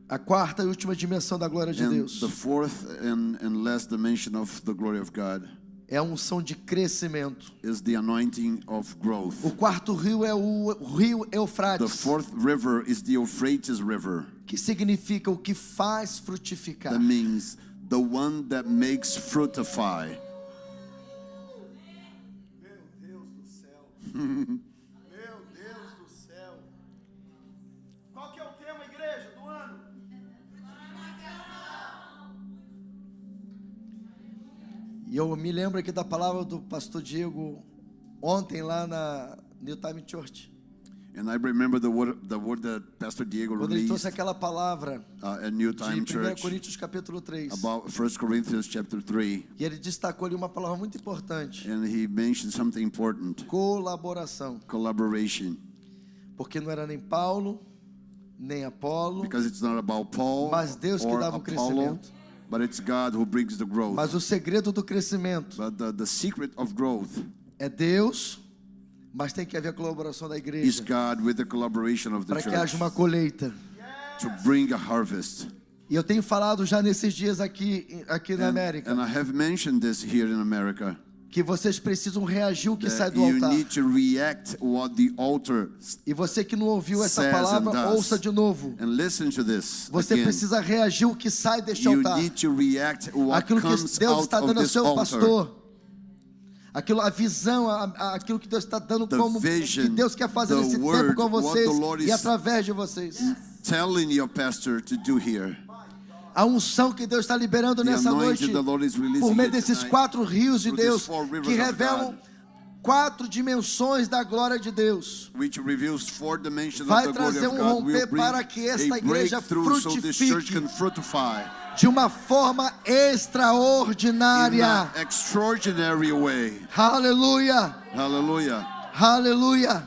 A quarta e última dimensão da glória de And Deus the fourth and last dimension of the glory of God é a unção de crescimento. is the anointing of growth. O quarto rio é o rio The Eufrates, fourth river is the Euphrates River. que significa o que faz frutificar. That means the one that makes fruitify. Meu Deus do céu. Qual que é o tema, igreja, do ano? E eu me lembro aqui da palavra do pastor Diego ontem lá na New Time Church. And I remember the word that Pastor Diego Quando ele trouxe released aquela palavra at New Time de 1 Church Coríntios capítulo 3. about 1 Corinthians chapter 3. E ele destacou ali uma palavra muito importante. And he mentioned something important. Colaboração. Collaboration. Porque não era nem Paulo, nem Apolo, Because it's not about Paul mas Deus que or dava o Apollo, crescimento. but it's God who brings the growth. Mas o segredo do crescimento But the secret of growth é Deus, mas tem que haver a colaboração da is igreja God with the collaboration of the para que haja church uma colheita. to bring a harvest. E eu tenho falado já nesses dias aqui na América And I have mentioned this here in America. que vocês precisam reagir o que sai That do you altar. need to react what the altar E você que não ouviu essa says and palavra, does. ouça de novo. And listen to this Você again. precisa reagir o que sai deste You altar. need to react what Aquilo que comes Deus out está of dando ao this seu altar. pastor. A visão, aquilo que Deus está dando The como vision, que Deus quer fazer the nesse word, tempo com what vocês the Lord e is através de vocês. Telling your pastor to do here. A unção que Deus está liberando The nessa anointing noite the Lord is releasing por meio here desses tonight 4 rios de through these Deus 4 rivers que of revelam God. 4 dimensões da glória de Deus. Which reveals 4 dimensions Vai of the glory trazer of God. romper Will bring para que esta a igreja breakthrough so this church frutifique can fruitify de uma forma in extraordinária. an extraordinary way. Aleluia, Hallelujah. aleluia.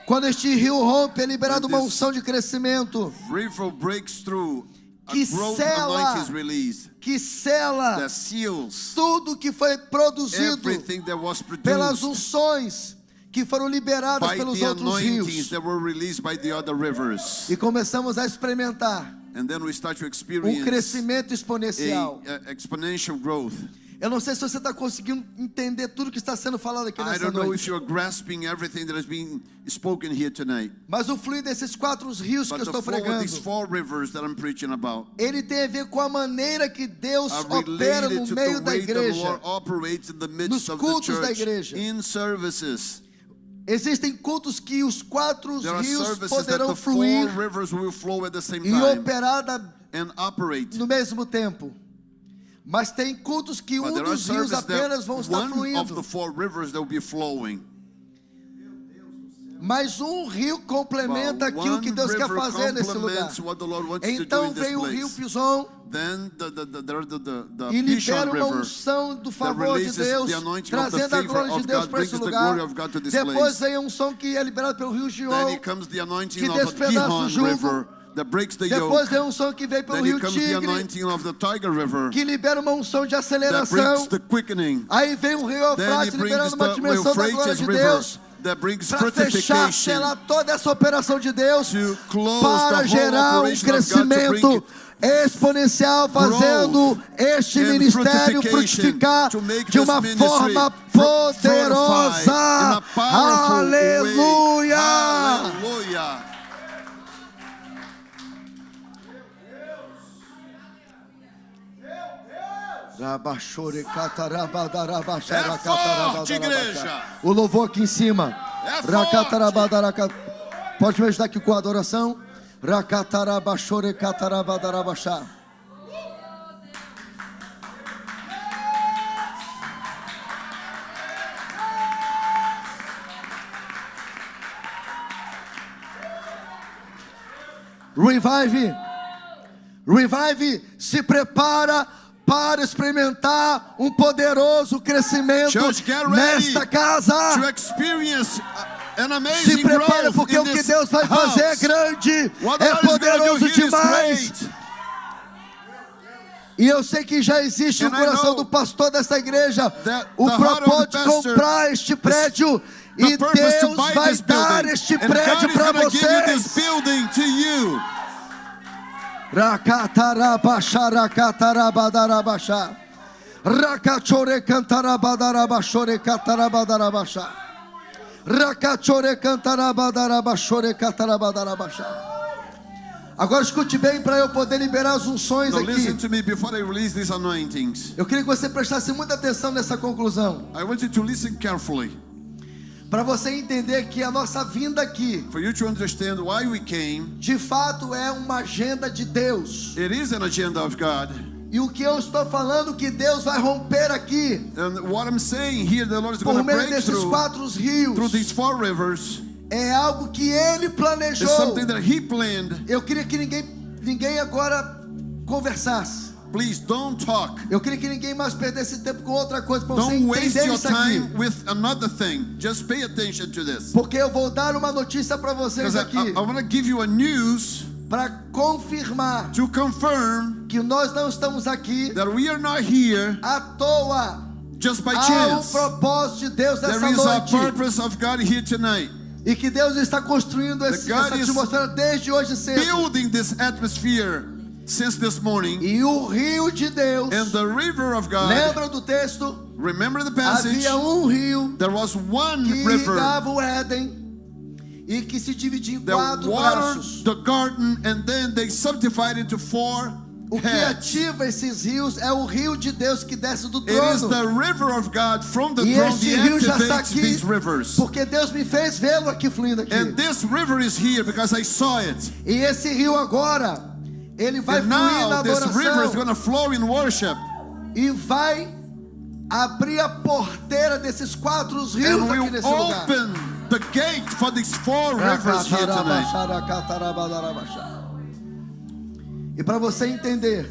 Quando este rio rompe, é liberada uma When this unção de crescimento River breaks through. A que growth sela, anointing is released. que sela That seals tudo que foi produzido everything that was pelas produced unções que foram liberadas by pelos the outros anointings rios. that were released by the other rivers. E começamos a experimentar And then we start to experience crescimento exponencial. a exponential growth. Eu não sei se você está conseguindo entender tudo que está sendo falado aqui I nessa don't know if noite. you're grasping everything that is being spoken here tonight. Mas o fluir desses 4 rios que But eu the estou flow of these pregando, 4 rivers that I'm preaching about ele tem a ver com a maneira que Deus are opera related no to meio the da way the igreja. Lord operates in the midst Nos of the cultos da church, igreja. in services. Existem cultos que os 4 There are rios services that poderão the 4 fluir rivers will flow at the same e time operar and operate. no mesmo tempo. Mas tem cultos que But there are dos rios services apenas vão that estar one of fluindo. the 4 rivers that will be flowing. Mas um rio complementa But aquilo one que Deus quer river fazer nesse lugar. complements what the Lord wants to do Então in this vem o rio place. Pison Then the e Pishon libera uma River unção do that favor de releases Deus, the anointing of the trazendo a favor glória de of Deus God, para esse brings the lugar. glory of God to this Depois place. vem a unção que é liberada pelo rio Then Gihon. it comes the anointing que of the despedaça o Gihon jugo. River that breaks the Depois yoke. vem a unção que vem pelo Then rio it comes the Tigre, anointing of the Tiger River que libera uma unção de that brings aceleração. the quickening. Aí vem o rio Then Eufrates it brings liberando uma the dimensão da glória Euphrates de River Deus that brings para fechar, fructification selar toda essa operação de Deus to close para the whole gerar um operation of God to crescimento bring exponencial, fazendo este and ministério fructification frutificar to make de this uma ministry forma fructified in poderosa. a powerful Aleluia! way. Hallelujah. É forte, igreja. O louvor aqui em cima. É forte. Pode me ajudar aqui com a adoração? Rakatarabashorekatarabadarabashá. Revive se prepara para experimentar um poderoso crescimento Church, get ready nesta casa. to experience an Se amazing prepara growth porque in o que this Deus vai fazer é house. grande, What the é Lord is gonna do poderoso here is demais. great. E eu sei que já existe no And I coração know do pastor desta igreja that o the heart of propósito the de pastor comprar este prédio. The E purpose to Deus buy vai this dar building. este And prédio God is para gonna give you this vocês. building to you. Rakatarabasha, rakatarabadarabaxá. Rakachore cantarabadarabaxore catarabadarabaxá. Rakachore cantarabadarabaxore catarabadarabaxá. Agora escute bem para eu poder liberar as unções Now listen aqui. to me before I release these anointings. Eu queria que você prestasse muita atenção nessa conclusão. I want you to listen carefully Para você entender que a nossa vinda aqui, for you to understand why we came. de fato, é uma agenda de Deus. It is an agenda of God. E o que eu estou falando que Deus vai romper aqui, And what I'm saying here, the Lord is por going to meio break desses through 4 rios, these 4 rivers. é algo que Ele It's planejou. something that He planned. Eu queria que ninguém agora conversasse. Please don't talk. Eu queria que ninguém mais perdesse tempo com outra coisa para você Don't waste entender your isso aqui. time with another thing. Just pay attention to this. Porque eu vou dar uma notícia para vocês Because aqui, I want to give you a news para confirmar to confirm que nós não estamos aqui that we are not here à toa. just by Há um chance. propósito de Deus There nessa is a noite. purpose of God here tonight. E que Deus está construindo essa God is atmosfera desde hoje cedo. Building this atmosphere since this morning. E o rio de Deus, And the river of God, lembra do texto? remember the passage? Havia um rio There was one que river irrigava o Éden e que se dividia em that 4 watered braços. the garden, and then they subdivided into 4 O que heads. ativa esses rios é o rio de Deus que desce do It is trono. the river of God from the E throne este that rio já está activates aqui these rivers. porque Deus me fez vê-lo aqui fluindo aqui. And this river is here because I saw it. E esse rio agora, ele vai And fluir na now this river is adoração going to flow in worship. e vai abrir a porteira desses 4 rios And aqui will nesse lugar. open the gate for these 4 rivers here tonight. E para você entender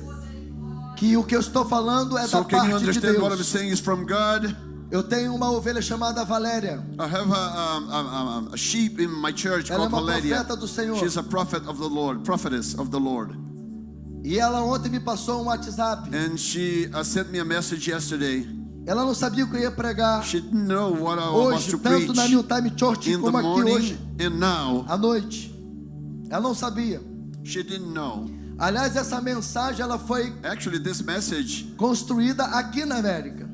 que o que eu estou falando é So da can you parte de understand what I'm Deus. saying is from God? Eu tenho uma ovelha chamada Valéria. I have a sheep in my church Ela é called uma Valeria. profeta do Senhor. She's a prophet of the Lord, prophetess of the Lord. E ela ontem me passou um WhatsApp. And she sent me a message yesterday. Ela não sabia o que eu ia pregar She didn't know what I was hoje, to tanto preach na New Time Church in the como aqui morning hoje, and now. à noite. Ela não sabia. She didn't know. Aliás, essa mensagem ela foi Actually, this message, construída aqui na América.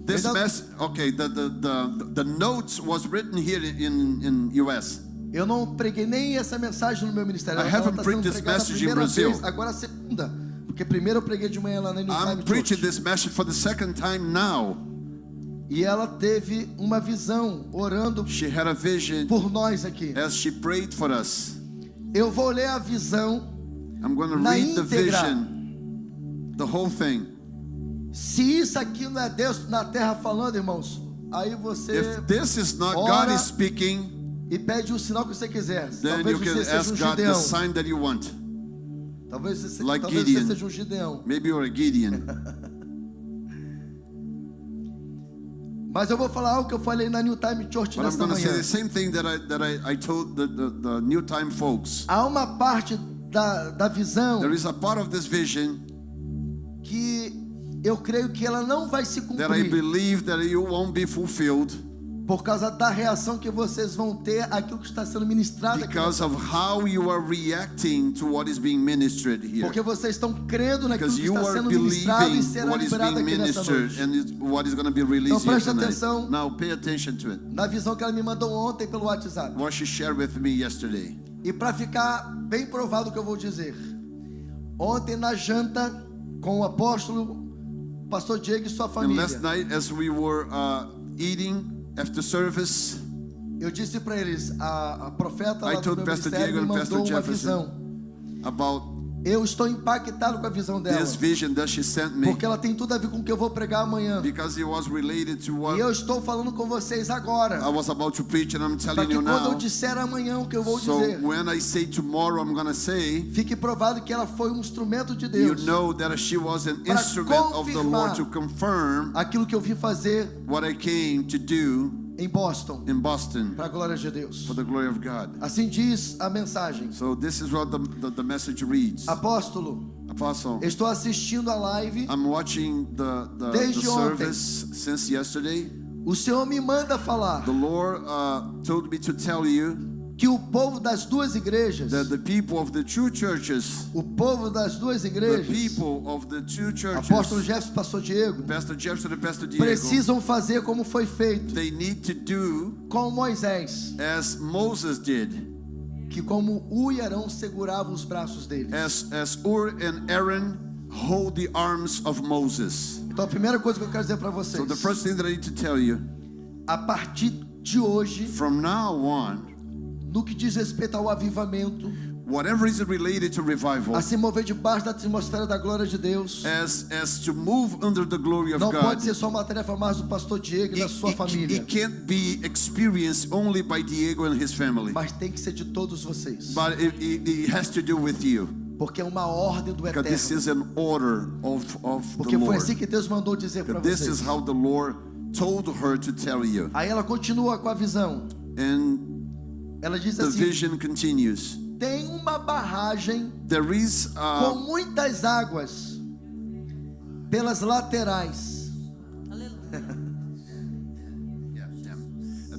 this Então- mess, okay, the notes was written here in US. Eu não preguei nem essa mensagem no meu ministério. I Ela haven't está preached sendo this pregada a message in primeira Brazil. vez, agora a segunda. Porque primeiro eu preguei de manhã lá na New I'm Time preaching Church. this message for the second time now. E ela teve uma visão, orando She had a vision por nós aqui. as she prayed for us. Eu vou ler a visão. I'm going to Na read the íntegra. vision, the whole thing. Se isso aqui não é Deus na terra falando, irmãos, aí você If this is not ora God is speaking, e pede o sinal que você quiser. then Talvez you can você seja ask um God the Gideão. sign that you want. Talvez você, like talvez Gideon. você seja um Gideão. Maybe you're a Gideon. Mas eu vou falar algo que eu falei na New Time Church But I'm nesta going to say manhã. the same thing that I told the New Time folks. Há uma parte da visão There is a part of this vision que eu creio que ela não vai se that I cumprir, believe that you won't be fulfilled Por causa da reação que vocês vão ter àquilo que está sendo ministrado aqui. Because of how you are reacting to what is being ministered here. Porque vocês estão crendo naquilo Because que you está are sendo ministrado e believing será what is liberado being aqui nessa ministered noite. and what is going to be released Então here preste tonight. atenção. Now pay attention to it. Na visão que ela me mandou ontem pelo WhatsApp. What she shared with me yesterday. E para ficar bem provado o que eu vou dizer. Ontem na janta com o apóstolo Pastor Diego e sua And família. last night as we were eating after service, Eu disse para eles, a profeta I lá do told meu Pastor ministério Diego me and mandou Pastor uma Jefferson visão. about Eu estou impactado com a visão dela. this vision that she sent me, Porque ela tem tudo a ver com o que eu vou pregar amanhã. because it was related to E what eu estou falando com vocês agora. I was about to preach, and I'm Para telling que you quando eu now. disser amanhã o que eu vou So dizer, when I say tomorrow, I'm going to say, fique provado que ela foi um instrumento de you Deus. know that she was an Para instrument of the Lord confirmar to confirm aquilo que eu vim fazer what I came to do em Boston, in Boston para a glória de Deus. for the glory of God. Assim diz a mensagem. So this is what the message reads. Apóstolo, Apostle, estou assistindo a live. I'm watching the Desde ontem. service since yesterday. O Senhor me manda falar The Lord told me to tell you que o povo das duas igrejas, that the people of the two churches, o povo das duas the igrejas, people of the two Apóstolo churches, Jefferson, Pastor Diego, Pastor Jefferson and Pastor Diego, precisam fazer como foi feito they need to do com Moisés, as Moses did, que como U e Arão seguravam os braços deles. as Ur and Aaron hold the arms of Moses. Então a primeira coisa que eu quero dizer para So the vocês, first thing that I need to tell you, a partir de hoje, from now on, no que diz respeito ao avivamento, whatever is related to revival, a se mover debaixo da atmosfera da glória de Deus, as to move under the glory of não God, pode ser só uma tarefa mais do pastor Diego e da sua família, it can't be experienced only by Diego and his family, mas tem que ser de todos vocês, but it has to do with you, porque é uma ordem do because this Eterno. is an order of the Porque foi Lord. assim que Deus mandou dizer para This is vocês. how the Lord told her to tell you. Aí ela continua com a visão. And Ela diz the assim: vision continues. tem uma barragem There is com muitas águas pelas laterais.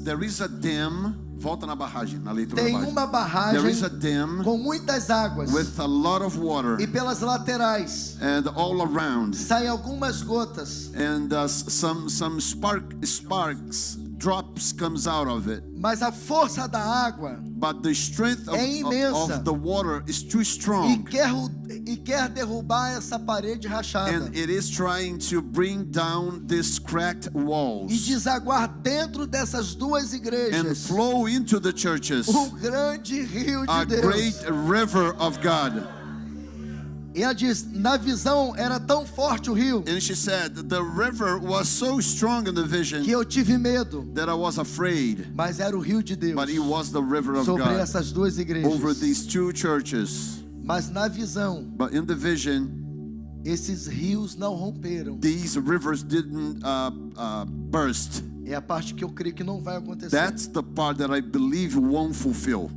there is a dam. Volta na barragem, na leitura Tem da uma barragem. There is a barragem dam com muitas águas with a lot of water, e pelas laterais and all around, saem algumas gotas, and some sparks, drops comes out of it. mas a força da água But the strength É imensa. of the water is too e strong, quer derrubar essa parede rachada and it is trying to bring down these cracked e walls desaguar dentro dessas duas and igrejas flow into the churches grande rio a de great Deus. river of God. E ela diz: na visão era tão forte o rio And she said, the river was so strong in the vision que eu tive medo, that I was afraid, mas era o rio de Deus but it was the river of sobre God essas duas over igrejas. these two churches. Mas na visão, But in the vision, esses rios não romperam. these rivers didn't burst. É a parte que eu creio que não vai acontecer, That's the part that I believe won't fulfill.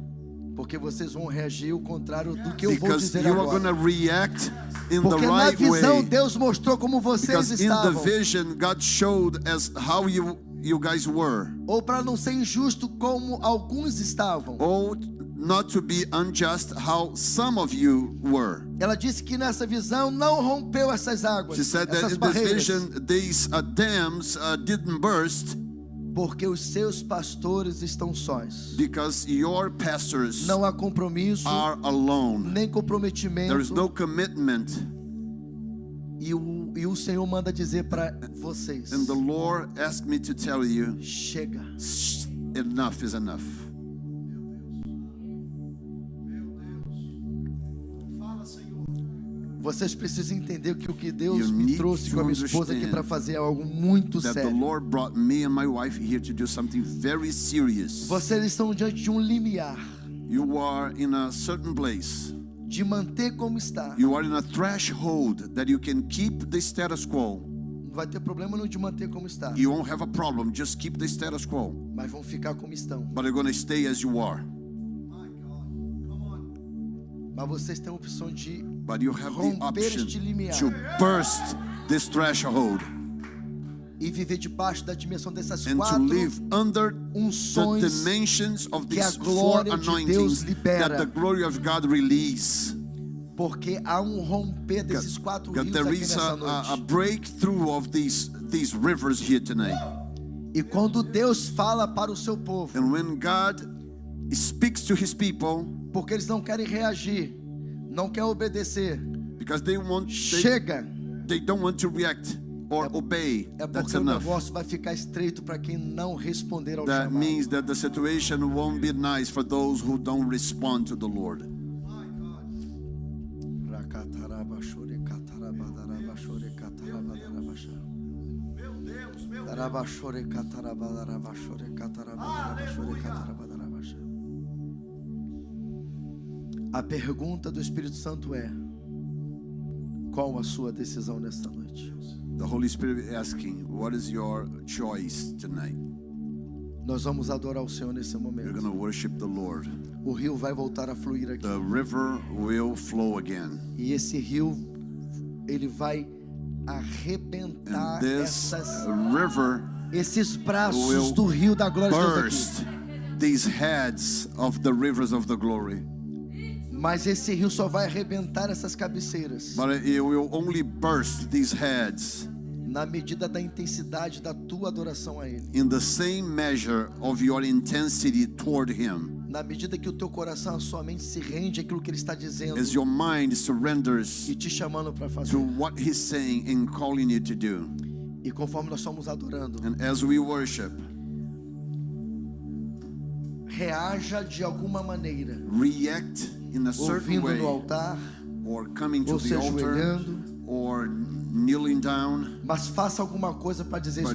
porque vocês vão reagir ao contrário do que eu vou Because dizer you are going agora. to react in the Porque na right visão way. Deus mostrou como vocês Because in the estavam. vision, God showed as how you guys were. Ou para não ser injusto como alguns estavam. Or not to be unjust, how some of you were. Ela disse que nessa visão não rompeu essas águas, She said that essas in this barreiras, vision, these dams didn't burst porque os seus pastores estão sós. because your pastors Não há compromisso, are alone. nem comprometimento. There is no commitment. E o Senhor manda dizer para vocês: And the Lord asked me to tell you, chega. enough is enough. Vocês precisam entender que o que Deus You me need trouxe to com a minha esposa aqui understand para fazer é algo muito That the sério. Lord brought me and my wife here to do something very serious. Vocês estão diante de um limiar You are in a certain place. de manter como está. You are in a threshold that you can keep the status quo. Não vai ter problema não de manter como está, You won't have a problem. Just keep the status quo. mas vão ficar como estão. But you're going to stay as you are. Mas vocês têm a opção de But you have the romper option este limiar. to burst this threshold. e viver debaixo da dimensão dessas and to quatro live under the unções dimensions of que a these four glória de anointings Deus that libera. the glory of God release. Porque há romper desses quatro God, rios there aqui is nessa a noite. breakthrough of these rivers here tonight. E quando Deus fala para o seu povo, And when God speaks to his people, porque eles não querem reagir, não querem obedecer, because they chega, don't want to react or obey, é that's porque o enough. negócio vai ficar estreito para quem não responder ao That chamado. means that the situation won't be nice for those who don't respond to the Lord. A pergunta do Espírito Santo é: qual a sua decisão nesta noite? The Holy Spirit is asking, what is your choice tonight? Nós vamos adorar o Senhor nesse You're momento. going to worship the Lord. O rio vai voltar a fluir aqui. The river will flow again. E esse rio, ele vai arrebentar And this river esses braços will do rio da glória de Deus burst aqui. these heads of the rivers of the glory. Mas esse rio só vai arrebentar essas cabeceiras But it will only burst these heads na medida da intensidade da tua adoração a Ele. in the same measure of your intensity toward Him. Na medida que o teu coração, a sua mente se rende àquilo que Ele está dizendo As your mind surrenders e te chamando para fazer. to what He's saying and calling you to do. E conforme nós estamos adorando, And as we worship, reaja de alguma maneira, react in a certain ouvindo way, no altar, or coming to ou the se altar, ajoelhando, or kneeling down, mas faça alguma coisa para dizer isso. but